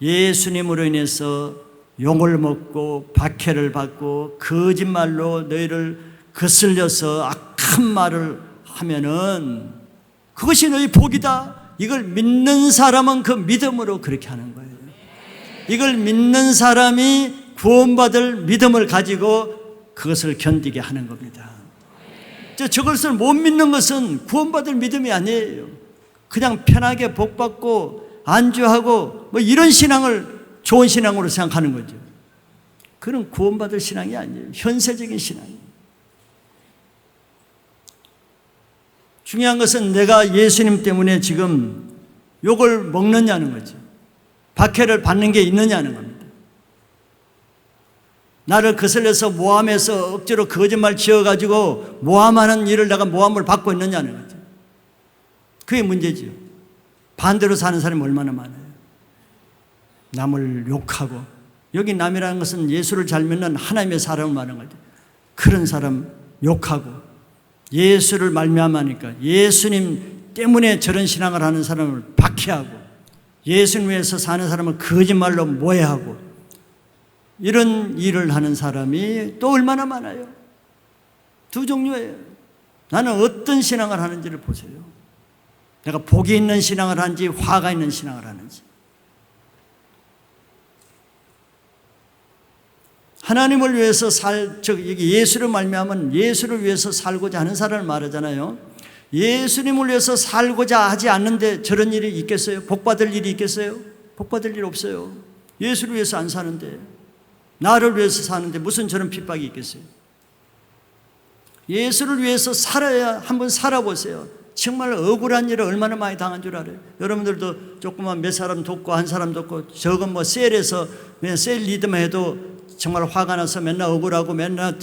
예수님으로 인해서 욕을 먹고 박해를 받고 거짓말로 너희를 거슬려서 악한 말을 하면은 그것이 너희 복이다. 이걸 믿는 사람은 그 믿음으로 그렇게 하는 거예요. 이걸 믿는 사람이 구원받을 믿음을 가지고 그것을 견디게 하는 겁니다. 저것을 못 믿는 것은 구원받을 믿음이 아니에요. 그냥 편하게 복받고 안주하고 뭐 이런 신앙을 좋은 신앙으로 생각하는 거죠. 그건 구원받을 신앙이 아니에요. 현세적인 신앙이에요. 중요한 것은 내가 예수님 때문에 지금 욕을 먹느냐는 거죠. 박해를 받는 게 있느냐는 겁니다. 나를 거슬려서 모함해서 억지로 거짓말 지어가지고 모함하는 일을 내가 모함을 받고 있느냐는 거죠. 그게 문제죠. 반대로 사는 사람이 얼마나 많아요. 남을 욕하고, 여기 남이라는 것은 예수를 잘 믿는 하나님의 사람을 말하는 거죠. 그런 사람 욕하고 예수를 말미암으니까 예수님 때문에 저런 신앙을 하는 사람을 박해하고 예수님 위해서 사는 사람을 거짓말로 모해하고 이런 일을 하는 사람이 또 얼마나 많아요. 두 종류예요. 나는 어떤 신앙을 하는지를 보세요. 내가 복이 있는 신앙을 하는지 화가 있는 신앙을 하는지. 하나님을 위해서 예수를 말미암은 예수를 위해서 살고자 하는 사람을 말하잖아요. 예수님을 위해서 살고자 하지 않는데 저런 일이 있겠어요? 복받을 일이 있겠어요? 복받을 일 없어요. 예수를 위해서 안 사는데, 나를 위해서 사는데 무슨 저런 핍박이 있겠어요? 예수를 위해서 살아야 한번 살아보세요. 정말 억울한 일을 얼마나 많이 당한 줄 알아요? 여러분들도 조그만 몇 사람 돕고 한 사람 돕고 적은 뭐 셀에서 그냥 셀 리드만 해도 정말 화가 나서 맨날 억울하고 맨날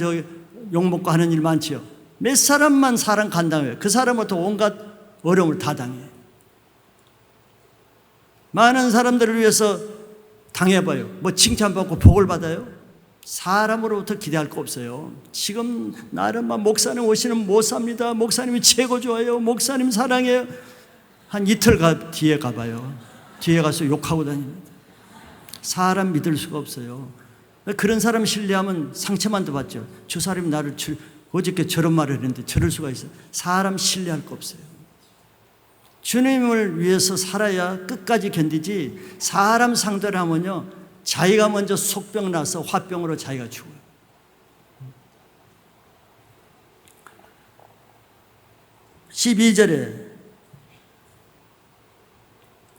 욕먹고 하는 일 많지요. 몇 사람만 사람 간다며요. 그 사람부터 온갖 어려움을 다 당해요. 많은 사람들을 위해서 당해봐요. 뭐 칭찬받고 복을 받아요? 사람으로부터 기대할 거 없어요. 지금 나름 목사님 오시는 못 삽니다. 목사님이 최고 좋아요. 목사님 사랑해요. 한 이틀 뒤에 가봐요. 뒤에 가서 욕하고 다닙니다. 사람 믿을 수가 없어요. 그런 사람 신뢰하면 상처만 더 받죠. 저 사람이 나를 어저께 저런 말을 했는데 저럴 수가 있어요. 사람 신뢰할 거 없어요. 주님을 위해서 살아야 끝까지 견디지, 사람 상대를 하면요 자기가 먼저 속병 나서 화병으로 자기가 죽어요. (12절에)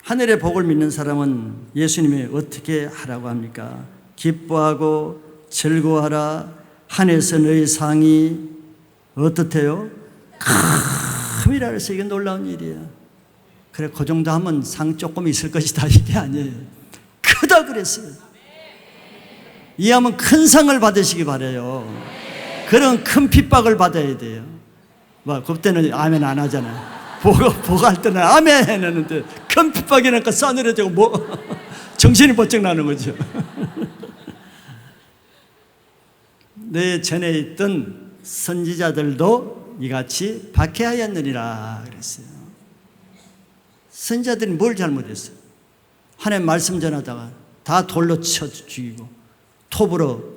하늘의 복을 믿는 사람은 예수님이 어떻게 하라고 합니까? 기뻐하고 즐거워하라. 하늘에서 너희 상이 어떻대요? 큼이라 그래서 이게 놀라운 일이야. 그래, 그 정도 하면 상 조금 있을 것이다, 이게 아니에요. 크다 그랬어요. 이하면 큰 상을 받으시기 바라요. 그런 큰 핍박을 받아야 돼요. 그때는 아멘 안 하잖아요. 보고할 때는 아멘 했는데 큰 핍박이니까 싸늘해지고 정신이 번쩍 나는 거죠. 내 전에 있던 선지자들도 이같이 박해하였느니라 그랬어요. 선지자들이 뭘 잘못했어요? 하나님 말씀 전하다가 다 돌로 쳐 죽이고 톱으로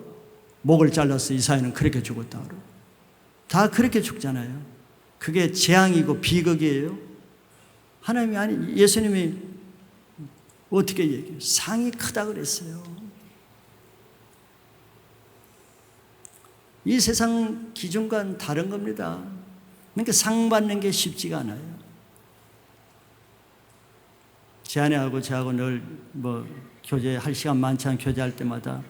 목을 잘라서 이사야는 그렇게 죽었다 그러고 다 그렇게 죽잖아요. 그게 재앙이고 비극이에요. 하나님이 아니, 예수님이 어떻게 얘기해요? 상이 크다 그랬어요. 이 세상 기준과는 다른 겁니다. 그러니까 상 받는 게 쉽지가 않아요. 제 아내하고 저하고 늘 교제할 시간 많지 않은 교제할 때마다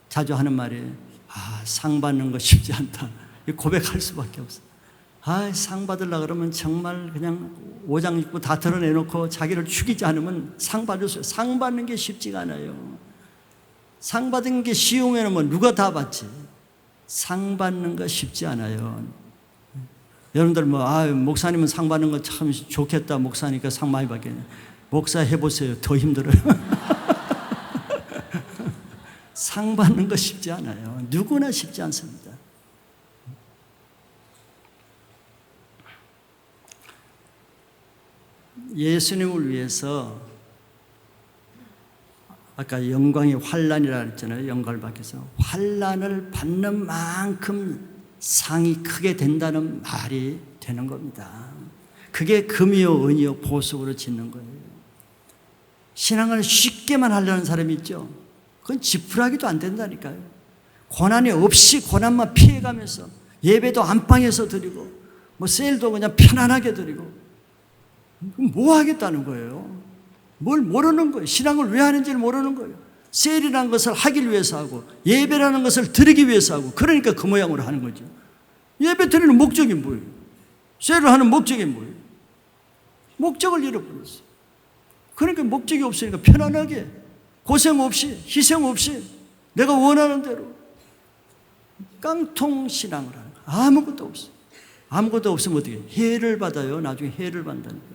자주 하는 말이 상 받는 거 쉽지 않다. 고백할 수밖에 없어. 상 받으려고 그러면 정말 그냥 오장 입고 다 드러내놓고 자기를 죽이지 않으면 상 받을 수, 상 받는 게 쉽지가 않아요. 상 받은 게 쉬우면 누가 다 받지. 상 받는 거 쉽지 않아요. 여러분들 목사님은 상 받는 거 참 좋겠다. 목사니까 상 많이 받겠네. 목사 해보세요. 더 힘들어요. 상 받는 거 쉽지 않아요. 누구나 쉽지 않습니다. 예수님을 위해서 아까 영광이 환난이라 했잖아요. 영광을 받기 위해서. 환난을 받는 만큼 상이 크게 된다는 말이 되는 겁니다. 그게 금이요 은이요 보석으로 짓는 거예요. 신앙을 쉽게만 하려는 사람이 있죠. 그건 지푸라기도 안 된다니까요. 고난이 없이 고난만 피해가면서 예배도 안방에서 드리고 뭐 세일도 그냥 편안하게 드리고 뭐 하겠다는 거예요. 뭘 모르는 거예요. 신앙을 왜 하는지를 모르는 거예요. 세일이라는 것을 하기 위해서 하고 예배라는 것을 드리기 위해서 하고 그러니까 그 모양으로 하는 거죠. 예배 드리는 목적이 뭐예요? 세일을 하는 목적이 뭐예요? 목적을 잃어버렸어요. 그러니까 목적이 없으니까 편안하게 고생 없이 희생 없이 내가 원하는 대로 깡통 신앙을 하는 거예요. 아무것도 없어요. 아무것도 없으면 어떻게 해요? 해를 받아요. 나중에 해를 받는다는 거예요.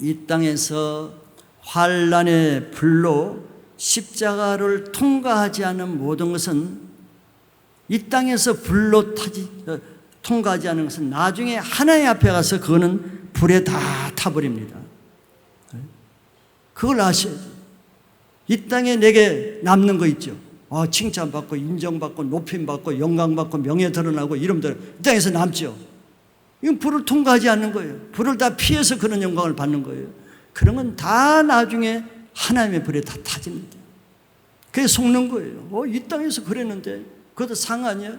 이 땅에서 환난의 불로 십자가를 통과하지 않은 모든 것은 이 땅에서 불로 통과하지 않은 것은 나중에 하나님 앞에 가서 그거는 불에 다 타버립니다. 그걸 아셔야죠. 이 땅에 내게 남는 거 있죠. 칭찬받고 인정받고 높임받고 영광받고 명예 드러나고 이름 드러나고 이 땅에서 남죠. 이건 불을 통과하지 않는 거예요. 불을 다 피해서 그런 영광을 받는 거예요. 그런 건 다 나중에 하나님의 불에 다 타집니다. 그게 속는 거예요. 이 땅에서 그랬는데 그것도 상 아니야?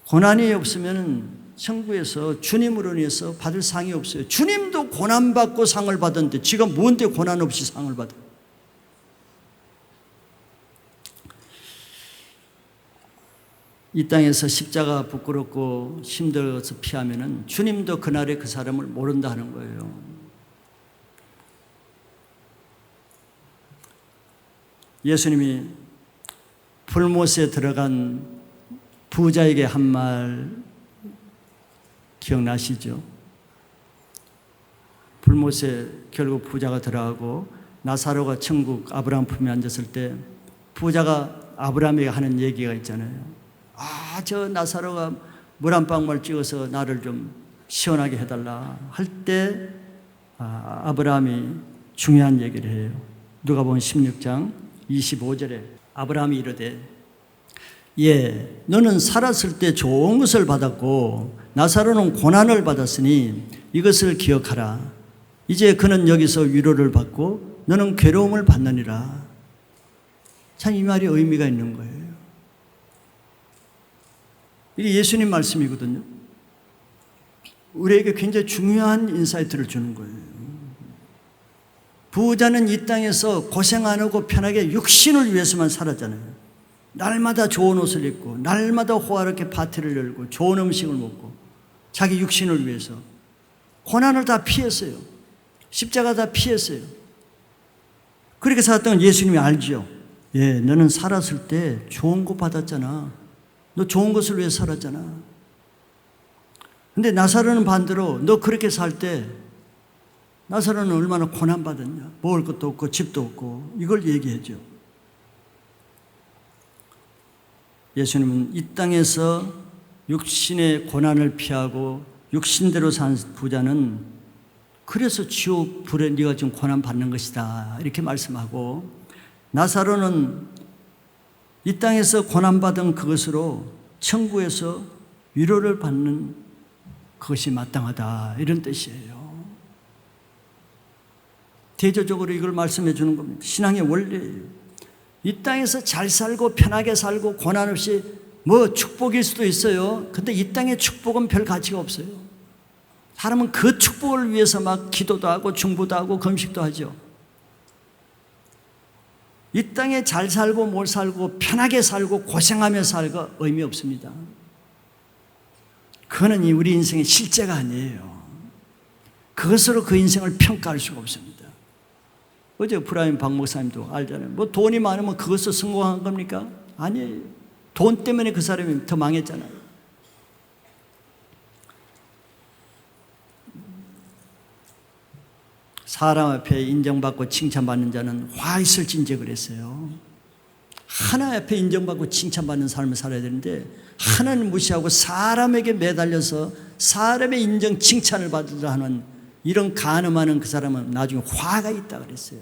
고난이 없으면 천국에서 주님으로 인해서 받을 상이 없어요. 주님도 고난받고 상을 받았는데 지가 뭔데 고난 없이 상을 받아? 이 땅에서 십자가 부끄럽고 힘들어서 피하면은 주님도 그날에 그 사람을 모른다 하는 거예요. 예수님이 불못에 들어간 부자에게 한 말 기억나시죠? 불못에 결국 부자가 들어가고 나사로가 천국 아브라함 품에 앉았을 때 부자가 아브라함에게 하는 얘기가 있잖아요. 저 나사로가 물 한 방울 찍어서 나를 좀 시원하게 해달라 할 때 아브라함이 중요한 얘기를 해요. 누가복음 16장 25절에 아브라함이 이르되 너는 살았을 때 좋은 것을 받았고 나사로는 고난을 받았으니 이것을 기억하라. 이제 그는 여기서 위로를 받고 너는 괴로움을 받느니라. 참 이 말이 의미가 있는 거예요. 이게 예수님 말씀이거든요. 우리에게 굉장히 중요한 인사이트를 주는 거예요. 부자는 이 땅에서 고생 안 하고 편하게 육신을 위해서만 살았잖아요. 날마다 좋은 옷을 입고 날마다 호화롭게 파티를 열고 좋은 음식을 먹고 자기 육신을 위해서 고난을 다 피했어요. 십자가 다 피했어요. 그렇게 살았던 건 예수님이 알죠. 너는 살았을 때 좋은 거 받았잖아. 너 좋은 것을 위해 살았잖아. 근데 나사로는 반대로 너 그렇게 살 때 나사로는 얼마나 고난받았냐. 먹을 것도 없고 집도 없고 이걸 얘기해줘. 예수님은 이 땅에서 육신의 고난을 피하고 육신대로 산 부자는 그래서 지옥 불에 네가 지금 고난 받는 것이다 이렇게 말씀하고 나사로는 이 땅에서 고난받은 그것으로 천국에서 위로를 받는 그것이 마땅하다 이런 뜻이에요. 대조적으로 이걸 말씀해 주는 겁니다. 신앙의 원리예요. 이 땅에서 잘 살고 편하게 살고 고난 없이 뭐 축복일 수도 있어요. 근데 이 땅의 축복은 별 가치가 없어요. 사람은 그 축복을 위해서 막 기도도 하고 중보도 하고 금식도 하죠. 이 땅에 잘 살고 뭘 살고 편하게 살고 고생하며 살고 의미 없습니다. 그거는 우리 인생의 실제가 아니에요. 그것으로 그 인생을 평가할 수가 없습니다. 어제 브라임 박 목사님도 알잖아요. 뭐 돈이 많으면 그것을 성공한 겁니까? 아니에요. 돈 때문에 그 사람이 더 망했잖아요. 사람 앞에 인정받고 칭찬받는 자는 화 있을진지 그랬어요. 하나님 앞에 인정받고 칭찬받는 삶을 살아야 되는데 하나님 무시하고 사람에게 매달려서 사람의 인정 칭찬을 받으려 하는 이런 간음하는 그 사람은 나중에 화가 있다 그랬어요.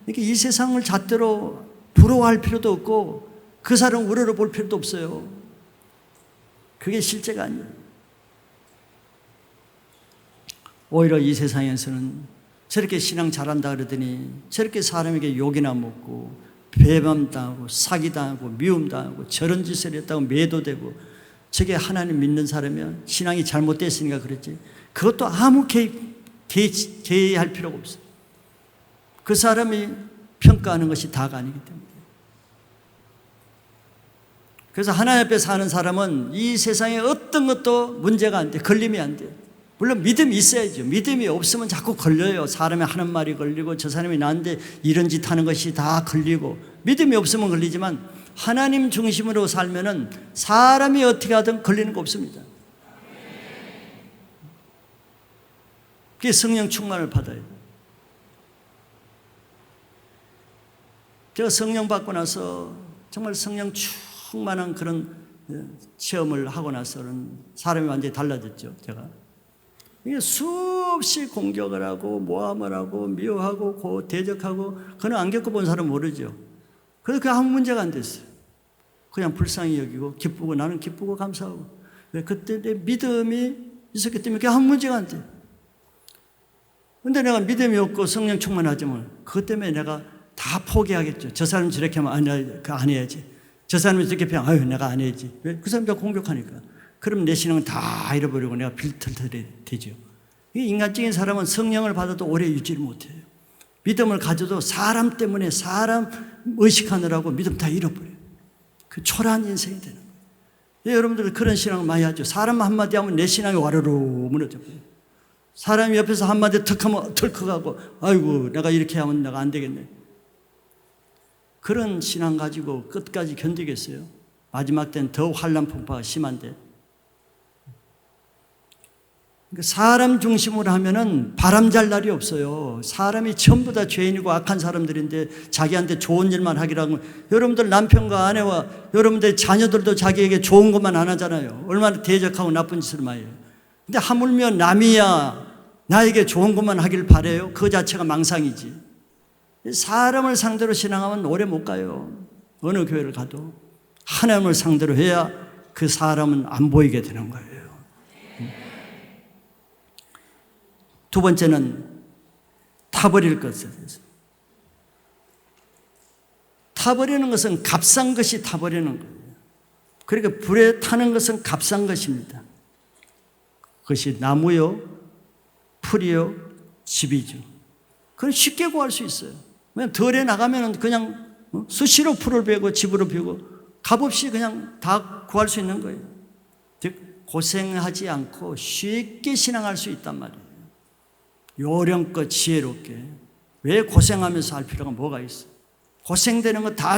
이렇게 이 세상을 잣대로 부러워할 필요도 없고 그 사람 우러러 볼 필요도 없어요. 그게 실제가 아니에요. 오히려 이 세상에서는 저렇게 신앙 잘한다 그러더니 저렇게 사람에게 욕이나 먹고 배반당하고 사기당하고 미움당하고 저런 짓을 했다고 매도되고 저게 하나님 믿는 사람이면 신앙이 잘못됐으니까 그랬지 그것도 아무 개의할 필요가 없어요. 그 사람이 평가하는 것이 다가 아니기 때문에. 그래서 하나님 앞에 사는 사람은 이 세상에 어떤 것도 문제가 안 돼. 걸림이 안 돼. 물론 믿음이 있어야죠. 믿음이 없으면 자꾸 걸려요. 사람이 하는 말이 걸리고 저 사람이 나한테 이런 짓 하는 것이 다 걸리고 믿음이 없으면 걸리지만 하나님 중심으로 살면은 사람이 어떻게 하든 걸리는 거 없습니다. 그게 성령 충만을 받아야 돼요. 제가 성령 받고 나서 정말 성령 충만한 그런 체험을 하고 나서는 사람이 완전히 달라졌죠. 제가 이게 수없이 공격을 하고 모함을 하고 미워하고 대적하고 그는 안 겪어본 사람은 모르죠. 그래서 그게 아무 문제가 안 됐어요. 그냥 불쌍히 여기고 기쁘고 나는 기쁘고 감사하고 왜 그때 내 믿음이 있었기 때문에 그게 아무 문제가 안 돼. 근데 내가 믿음이 없고 성령 충만하지만 그것 때문에 내가 다 포기하겠죠. 저 사람 저렇게 하면 안 해야지. 저 사람이 저렇게 하면 아유 내가 안 해야지. 왜? 그 사람 다 공격하니까. 그럼 내 신앙은 다 잃어버리고 내가 빌틀틀이 되죠. 인간적인 사람은 성령을 받아도 오래 유지를 못해요. 믿음을 가져도 사람 때문에 사람 의식하느라고 믿음 다 잃어버려요. 그 초라한 인생이 되는 거예요. 예, 여러분들 그런 신앙을 많이 하죠. 사람 한마디 하면 내 신앙이 와르르 무너져버려요. 사람이 옆에서 한마디 턱하면 덜컥하고 아이고 내가 이렇게 하면 내가 안 되겠네. 그런 신앙 가지고 끝까지 견디겠어요? 마지막 때는 더 환난 풍파가 심한데. 사람 중심으로 하면은 바람잘 날이 없어요. 사람이 전부 다 죄인이고 악한 사람들인데 자기한테 좋은 일만 하기로 하고 여러분들 남편과 아내와 여러분들 자녀들도 자기에게 좋은 것만 안 하잖아요. 얼마나 대적하고 나쁜 짓을 많이 해요. 근데 하물며 남이야 나에게 좋은 것만 하길 바라요. 그 자체가 망상이지. 사람을 상대로 신앙하면 오래 못 가요. 어느 교회를 가도 하나님을 상대로 해야 그 사람은 안 보이게 되는 거예요. 두 번째는 타버릴 것에 대해서. 타버리는 것은 값싼 것이 타버리는 거예요. 그러니까 불에 타는 것은 값싼 것입니다. 그것이 나무요, 풀이요, 집이죠. 그건 쉽게 구할 수 있어요. 왜냐하면 덜에 나가면 그냥 수시로 풀을 베고 집으로 베고 값없이 그냥 다 구할 수 있는 거예요. 즉 고생하지 않고 쉽게 신앙할 수 있단 말이에요. 요령껏 지혜롭게. 왜 고생하면서 할 필요가 뭐가 있어? 고생되는 거 다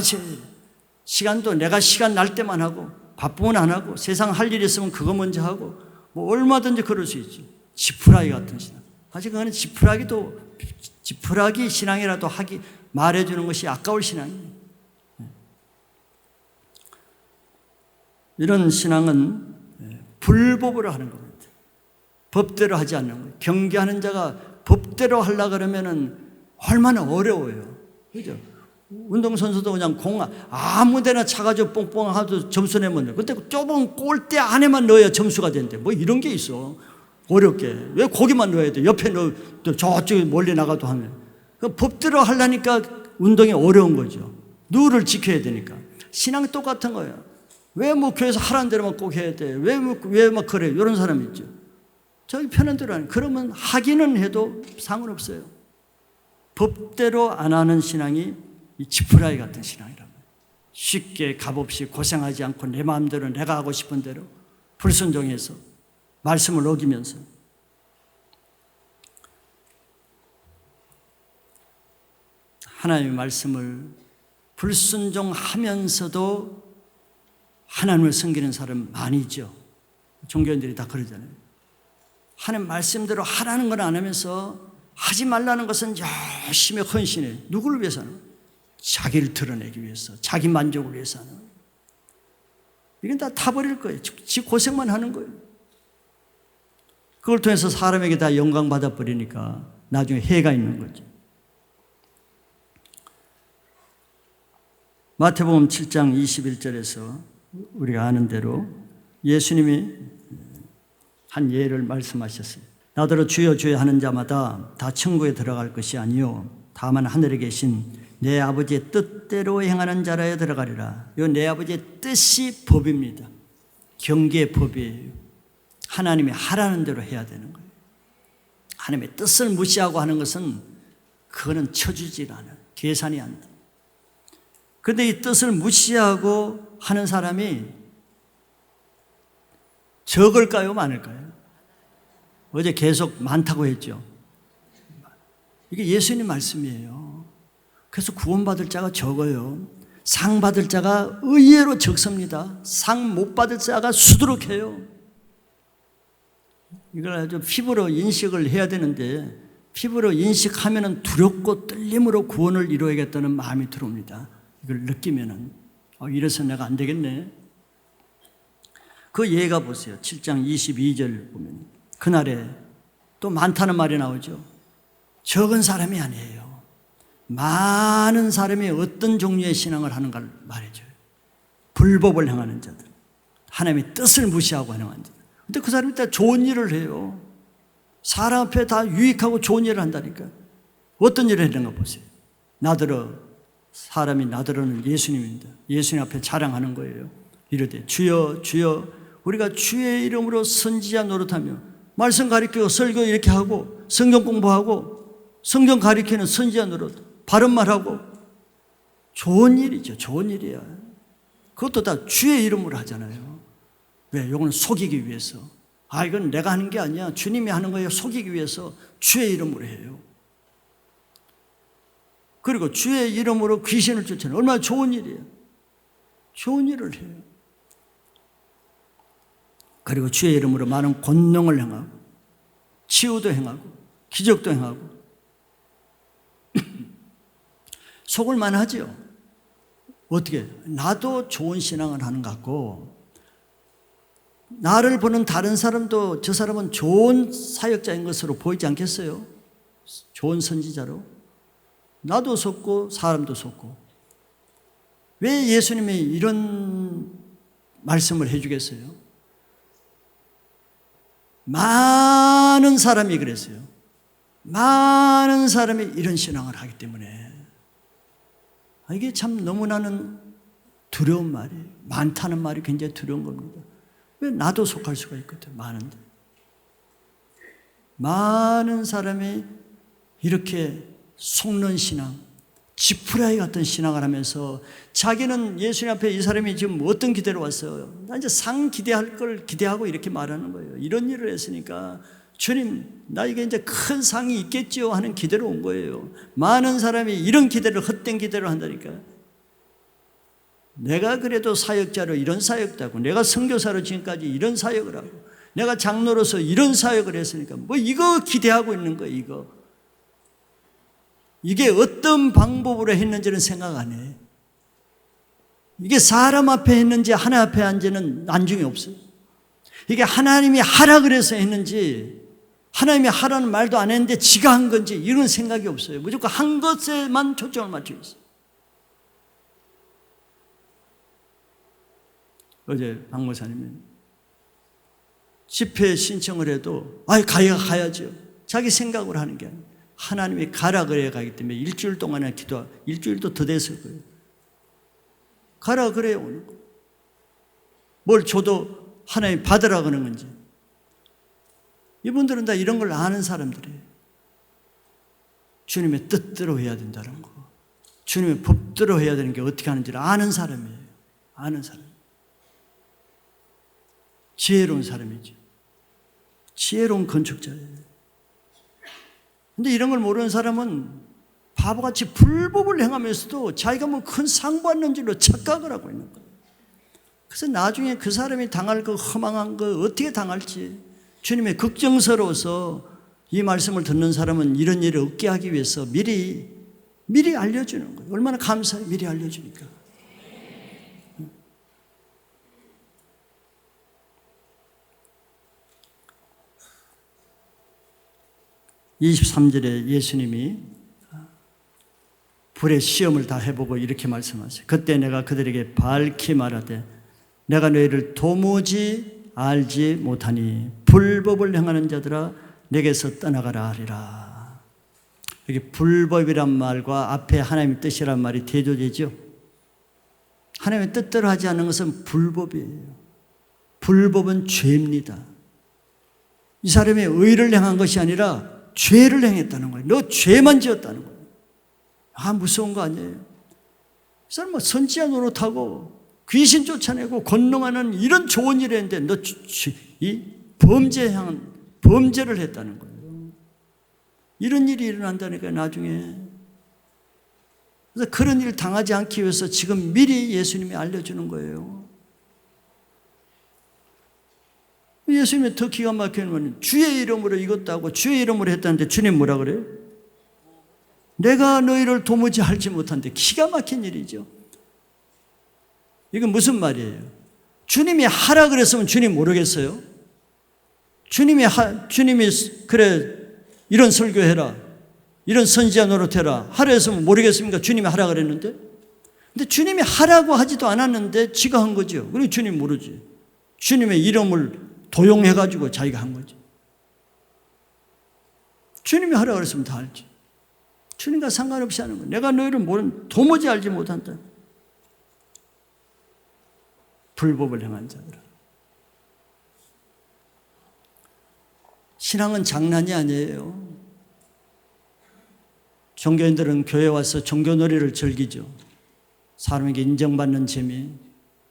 시간도 내가 시간 날 때만 하고 바쁘면 안 하고 세상 할 일 있으면 그거 먼저 하고 뭐 얼마든지 그럴 수 있지. 지푸라기 같은 신앙. 사실 그거는 지푸라기 신앙이라도 하기 말해주는 것이 아까울 신앙이에요. 이런 신앙은 불법으로 하는 겁니다. 법대로 하지 않는 거예요. 경계하는 자가 법대로 하려고 그러면은 얼마나 어려워요. 그죠? 운동선수도 그냥 공 아무 데나 차가지고 뽕뽕 하도 점수 내면 돼요. 근데 좁은 골대 안에만 넣어야 점수가 된대. 뭐 이런 게 있어. 어렵게. 왜 거기만 넣어야 돼? 옆에 넣어, 저쪽에 멀리 나가도 하면. 그 법대로 하려니까 운동이 어려운 거죠. 룰을 지켜야 되니까. 신앙이 똑같은 거예요. 왜 뭐 교회에서 하라는 대로만 꼭 해야 돼? 왜 막 그래? 이런 사람 있죠. 저기 편한 대로 하는. 그러면 하기는 해도 상관없어요. 법대로 안 하는 신앙이 이 지푸라기 같은 신앙이라고. 쉽게 값없이 고생하지 않고 내 마음대로 내가 하고 싶은 대로 불순종해서 말씀을 어기면서. 하나님의 말씀을 불순종하면서도 하나님을 섬기는 사람 많이 있죠. 종교인들이 다 그러잖아요. 하나님 말씀대로 하라는 건 안 하면서 하지 말라는 것은 열심히 헌신해. 누구를 위해서는? 자기를 드러내기 위해서, 자기 만족을 위해서 하는 거예요. 이건 다 타버릴 거예요. 지 고생만 하는 거예요. 그걸 통해서 사람에게 다 영광 받아버리니까 나중에 해가 있는 거죠. 마태복음 7장 21절에서 우리가 아는 대로 예수님이 한 예를 말씀하셨어요. 나더러 주여 주여 하는 자마다 다 천국에 들어갈 것이 아니요 다만 하늘에 계신 내 아버지의 뜻대로 행하는 자라에 들어가리라. 이 내 아버지의 뜻이 법입니다. 경계의 법이에요. 하나님이 하라는 대로 해야 되는 거예요. 하나님의 뜻을 무시하고 하는 것은 그거는 쳐주질 않아요. 계산이 안 돼. 그런데 이 뜻을 무시하고 하는 사람이 적을까요? 많을까요? 어제 계속 많다고 했죠. 이게 예수님 말씀이에요. 그래서 구원받을 자가 적어요. 상 받을 자가 의외로 적습니다. 상 못 받을 자가 수두룩해요. 이걸 아주 피부로 인식을 해야 되는데 피부로 인식하면 두렵고 떨림으로 구원을 이루어야겠다는 마음이 들어옵니다. 이걸 느끼면은 이래서 내가 안 되겠네. 그 예가 보세요. 7장 22절 보면 그날에 또 많다는 말이 나오죠. 적은 사람이 아니에요. 많은 사람이 어떤 종류의 신앙을 하는가를 말해줘요. 불법을 행하는 자들, 하나님의 뜻을 무시하고 행하는 자들. 근데 그 사람이 다 좋은 일을 해요. 사람 앞에 다 유익하고 좋은 일을 한다니까. 어떤 일을 했는가 보세요. 나더러, 사람이 나더러는 예수님입니다. 예수님 앞에 자랑하는 거예요. 이르되 주여 주여 우리가 주의 이름으로 선지자 노릇하며 말씀 가리키고 설교 이렇게 하고 성경 공부하고 성경 가리키는 선지자 노릇 바른 말하고 좋은 일이죠. 좋은 일이야. 그것도 다 주의 이름으로 하잖아요. 왜? 이거는 속이기 위해서. 이건 내가 하는 게 아니야. 주님이 하는 거예요. 속이기 위해서 주의 이름으로 해요. 그리고 주의 이름으로 귀신을 쫓아내는 얼마나 좋은 일이에요. 좋은 일을 해요. 그리고 주의 이름으로 많은 권능을 행하고 치유도 행하고 기적도 행하고 속을만 하죠. 어떻게? 나도 좋은 신앙을 하는 것 같고 나를 보는 다른 사람도 저 사람은 좋은 사역자인 것으로 보이지 않겠어요? 좋은 선지자로. 나도 속고 사람도 속고. 왜 예수님이 이런 말씀을 해주겠어요? 많은 사람이 그랬어요. 많은 사람이 이런 신앙을 하기 때문에. 이게 참 너무나는 두려운 말이에요. 많다는 말이 굉장히 두려운 겁니다. 왜 나도 속할 수가 있거든, 많은데. 많은 사람이 이렇게 속는 신앙, 지푸라기 같은 신앙을 하면서 자기는 예수님 앞에 이 사람이 지금 어떤 기대로 왔어요? 나 이제 상 기대할 걸 기대하고 이렇게 말하는 거예요. 이런 일을 했으니까 주님, 나에게 이제 큰 상이 있겠지요 하는 기대로 온 거예요. 많은 사람이 이런 기대를 헛된 기대로 한다니까. 내가 그래도 사역자로 이런 사역도 하고 내가 선교사로 지금까지 이런 사역을 하고 내가 장로로서 이런 사역을 했으니까 뭐 이거 기대하고 있는 거예요. 이게 어떤 방법으로 했는지는 생각 안 해. 이게 사람 앞에 했는지 하나님 앞에 한지는 안중이 없어요. 이게 하나님이 하라 그래서 했는지 하나님이 하라는 말도 안 했는데 지가 한 건지 이런 생각이 없어요. 무조건 한 것에만 초점을 맞추고 있어요. 어제 박 목사님이 집회 신청을 해도 가야죠. 자기 생각으로 하는 게 아니에요. 하나님이 가라 그래야 가기 때문에 일주일 동안에 기도하고 일주일도 더 됐을 거예요. 가라 그래야 오는 거예요. 뭘 줘도 하나님 받으라 그러는 건지. 이분들은 다 이런 걸 아는 사람들이에요. 주님의 뜻대로 해야 된다는 거. 주님의 법대로 해야 되는 게 어떻게 하는지를 아는 사람이에요. 아는 사람. 지혜로운 사람이죠. 지혜로운 건축자예요. 근데 이런 걸 모르는 사람은 바보같이 불법을 행하면서도 자기가 뭐 큰 상 받는 줄로 착각을 하고 있는 거예요. 그래서 나중에 그 사람이 당할 그 허망한 거 어떻게 당할지 주님의 걱정스러워서 이 말씀을 듣는 사람은 이런 일을 없게 하기 위해서 미리 미리 알려주는 거예요. 얼마나 감사해요. 미리 알려주니까. 23절에 예수님이 불의 시험을 다 해보고 이렇게 말씀하세요. 그때 내가 그들에게 밝히 말하되 내가 너희를 도무지 알지 못하니 불법을 행하는 자들아 내게서 떠나가라 하리라. 여기 불법이란 말과 앞에 하나님의 뜻이란 말이 대조되죠. 하나님의 뜻대로 하지 않는 것은 불법이에요. 불법은 죄입니다. 이 사람이 의를 행한 것이 아니라 죄를 행했다는 거예요. 너 죄만 지었다는 거예요. 무서운 거 아니에요. 이 사람 뭐 선지자 노릇하고 귀신 쫓아내고 권능하는 이런 좋은 일을 했는데 너 이 범죄를 했다는 거예요. 이런 일이 일어난다니까 나중에. 그래서 그런 일 당하지 않기 위해서 지금 미리 예수님이 알려주는 거예요. 예수님이 더 기가 막히는 건 주의 이름으로 이것도 하고 주의 이름으로 했다는데 주님 뭐라 그래요? 내가 너희를 도무지 알지 못한데. 기가 막힌 일이죠. 이건 무슨 말이에요? 주님이 하라 그랬으면 주님 모르겠어요? 주님이 그래 이런 설교해라, 이런 선지자 노릇해라 하라 했으면 모르겠습니까? 주님이 하라 그랬는데. 근데 주님이 하라고 하지도 않았는데 지가 한 거죠. 그리고 주님 모르지. 주님의 이름을 도용해가지고 자기가 한 거지. 주님이 하라 그랬으면 다 알지. 주님과 상관없이 하는 거야. 내가 너희를 도무지 알지 못한다. 불법을 행한 자들아. 신앙은 장난이 아니에요. 종교인들은 교회 와서 종교놀이를 즐기죠. 사람에게 인정받는 재미,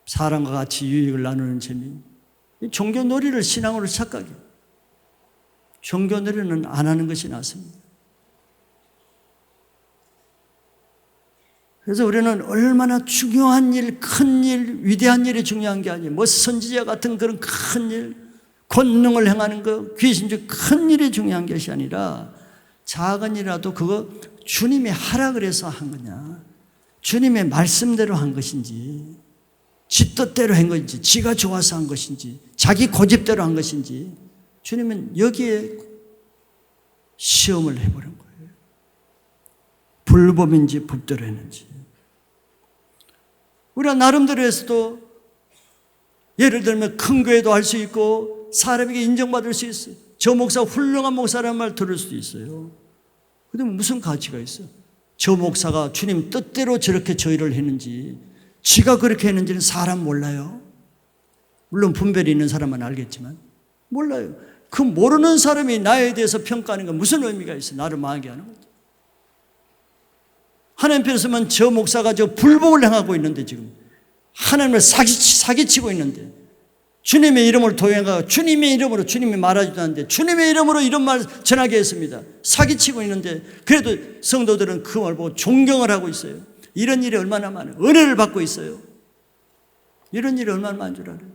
사람과 같이 유익을 나누는 재미. 종교놀이를 신앙으로 착각해요. 종교놀이는 안 하는 것이 낫습니다. 그래서 우리는 얼마나 중요한 일, 큰 일, 위대한 일이 중요한 게 아니에요. 뭐 선지자 같은 그런 큰 일, 권능을 행하는 것, 귀신적 큰 일이 중요한 것이 아니라 작은 일이라도 그거 주님이 하라 그래서 한 거냐, 주님의 말씀대로 한 것인지, 지 뜻대로 한 것인지, 지가 좋아서 한 것인지, 자기 고집대로 한 것인지, 주님은 여기에 시험을 해보는 거예요. 불법인지 법대로 했는지. 우리가 나름대로 해서도 예를 들면 큰 교회도 할 수 있고 사람에게 인정받을 수 있어요. 저 목사 훌륭한 목사라는 말 들을 수도 있어요. 그런데 무슨 가치가 있어요? 저 목사가 주님 뜻대로 저렇게 저희를 했는지, 지가 그렇게 했는지는 사람 몰라요. 물론 분별이 있는 사람만 알겠지만 몰라요. 그 모르는 사람이 나에 대해서 평가하는 건 무슨 의미가 있어요? 나를 망하게 하는 거죠. 하나님 편에서만 저 목사가 저 불법을 행하고 있는데, 지금 하나님을 사기치고 있는데, 주님의 이름을 도용하고 주님의 이름으로, 주님이 말하지도 않는데 주님의 이름으로 이런 말 전하게 했습니다. 사기치고 있는데 그래도 성도들은 그 말 보고 존경을 하고 있어요. 이런 일이 얼마나 많아요. 은혜를 받고 있어요. 이런 일이 얼마나 많은 줄 알아요.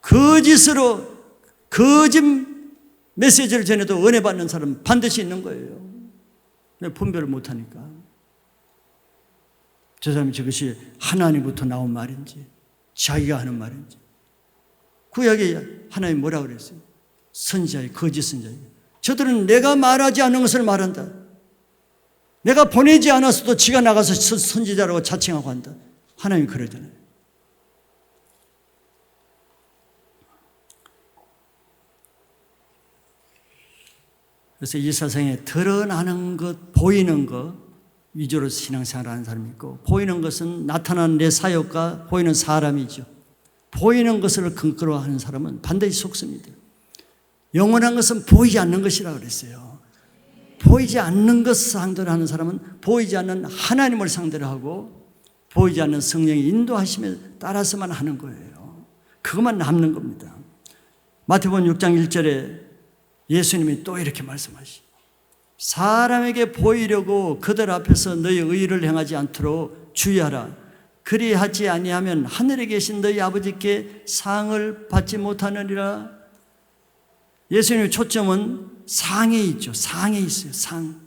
거짓으로 거짓 메시지를 전해도 은혜 받는 사람은 반드시 있는 거예요. 분별을 못하니까. 저 사람이 저것이 하나님부터 나온 말인지 자기가 하는 말인지. 구약에 하나님 뭐라 그랬어요? 선지자의 거짓 선지자예요. 저들은 내가 말하지 않는 것을 말한다. 내가 보내지 않았어도 지가 나가서 선지자라고 자칭하고 한다. 하나님이 그러잖아요. 그래서 이 세상에 드러나는 것, 보이는 것 위주로 신앙생활하는 사람이 있고, 보이는 것은 나타나는 내 사역과 보이는 사람이죠. 보이는 것을 근거로 하는 사람은 반드시 속습니다. 영원한 것은 보이지 않는 것이라고 그랬어요. 보이지 않는 것을 상대로 하는 사람은 보이지 않는 하나님을 상대로 하고 보이지 않는 성령의 인도하심에 따라서만 하는 거예요. 그것만 남는 겁니다. 마태복음 6장 1절에 예수님이 또 이렇게 말씀하시죠. 사람에게 보이려고 그들 앞에서 너희 의를 행하지 않도록 주의하라. 그리하지 아니하면 하늘에 계신 너희 아버지께 상을 받지 못하느니라. 예수님의 초점은 상에 있죠. 상에 있어요. 상.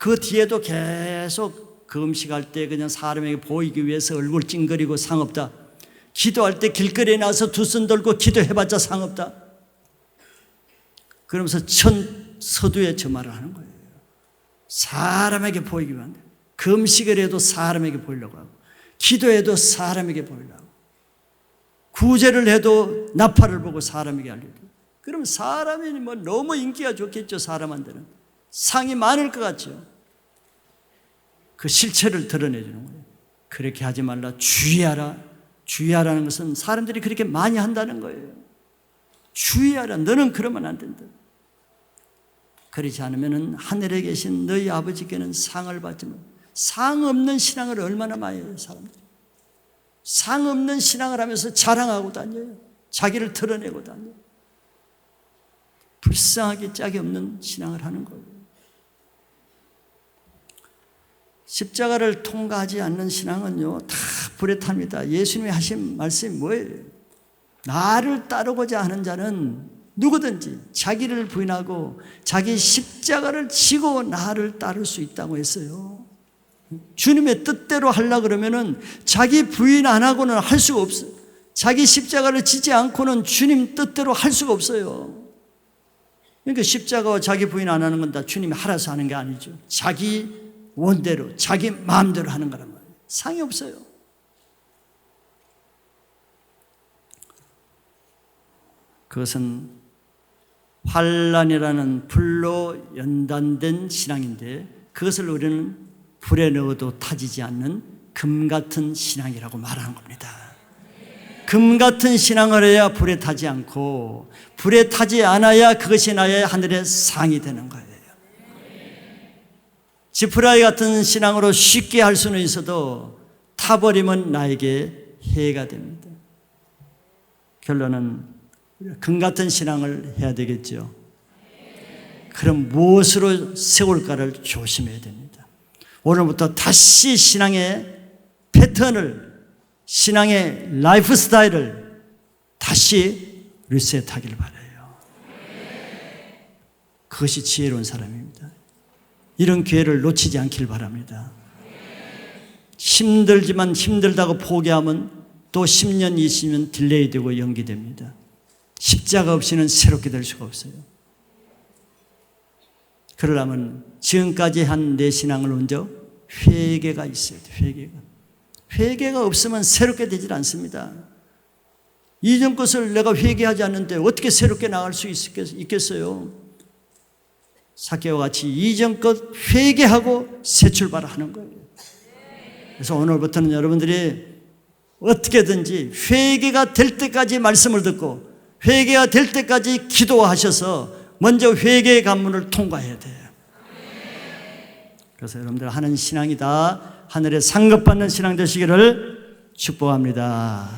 그 뒤에도 계속 그 음식할 때 그냥 사람에게 보이기 위해서 얼굴 찡그리고 상없다. 기도할 때 길거리에 나와서 두 손 들고 기도해봤자 상없다. 그러면서 서두에 저 말을 하는 거예요. 사람에게 보이기 위한, 금식을 해도 사람에게 보이려고 하고, 기도해도 사람에게 보이려고 하고, 구제를 해도 나팔을 보고 사람에게 알려고. 그럼 사람이 뭐 너무 인기가 좋겠죠. 사람한테는 상이 많을 것 같죠. 그 실체를 드러내주는 거예요. 그렇게 하지 말라. 주의하라. 주의하라는 것은 사람들이 그렇게 많이 한다는 거예요. 주의하라. 너는 그러면 안 된다. 그렇지 않으면 하늘에 계신 너희 아버지께는 상을 받지만, 상 없는 신앙을 얼마나 많이 해요, 사람들이. 상 없는 신앙을 하면서 자랑하고 다녀요. 자기를 드러내고 다녀요. 불쌍하게 짝이 없는 신앙을 하는 거예요. 십자가를 통과하지 않는 신앙은요, 다 불에 탑니다. 예수님이 하신 말씀이 뭐예요? 나를 따르고자 하는 자는 누구든지 자기를 부인하고 자기 십자가를 지고 나를 따를 수 있다고 했어요. 주님의 뜻대로 하려고 그러면은 자기 부인 안 하고는 할 수가 없어요. 자기 십자가를 지지 않고는 주님 뜻대로 할 수가 없어요. 그러니까 십자가와 자기 부인 안 하는 건 다 주님이 하라서 하는 게 아니죠. 자기 원대로, 자기 마음대로 하는 거란 말이에요. 상이 없어요. 그것은 환난이라는 불로 연단된 신앙인데, 그것을 우리는 불에 넣어도 타지지 않는 금 같은 신앙이라고 말하는 겁니다. 금 같은 신앙을 해야 불에 타지 않고, 불에 타지 않아야 그것이 나의 하늘의 상이 되는 거예요. 지푸라기 같은 신앙으로 쉽게 할 수는 있어도 타버리면 나에게 해가 됩니다. 결론은 금 같은 신앙을 해야 되겠죠. 그럼 무엇으로 세울까를 조심해야 됩니다. 오늘부터 다시 신앙의 패턴을, 신앙의 라이프 스타일을 다시 리셋하길 바라요. 그것이 지혜로운 사람입니다. 이런 기회를 놓치지 않길 바랍니다. 힘들지만 힘들다고 포기하면 또 10년, 20년 딜레이 되고 연기됩니다. 십자가 없이는 새롭게 될 수가 없어요. 그러려면 지금까지 한 내 신앙을 먼저 회개가 있어야 돼요. 회개가 없으면 새롭게 되질 않습니다. 이전 것을 내가 회개하지 않는데 어떻게 새롭게 나갈 수 있겠어요? 삭개와 같이 이전 것 회개하고 새 출발하는 거예요. 그래서 오늘부터는 여러분들이 어떻게든지 회개가 될 때까지 말씀을 듣고 회개가 될 때까지 기도하셔서 먼저 회개의 관문을 통과해야 돼요. 그래서 여러분들 하는 신앙이 다 하늘에 상급받는 신앙 되시기를 축복합니다.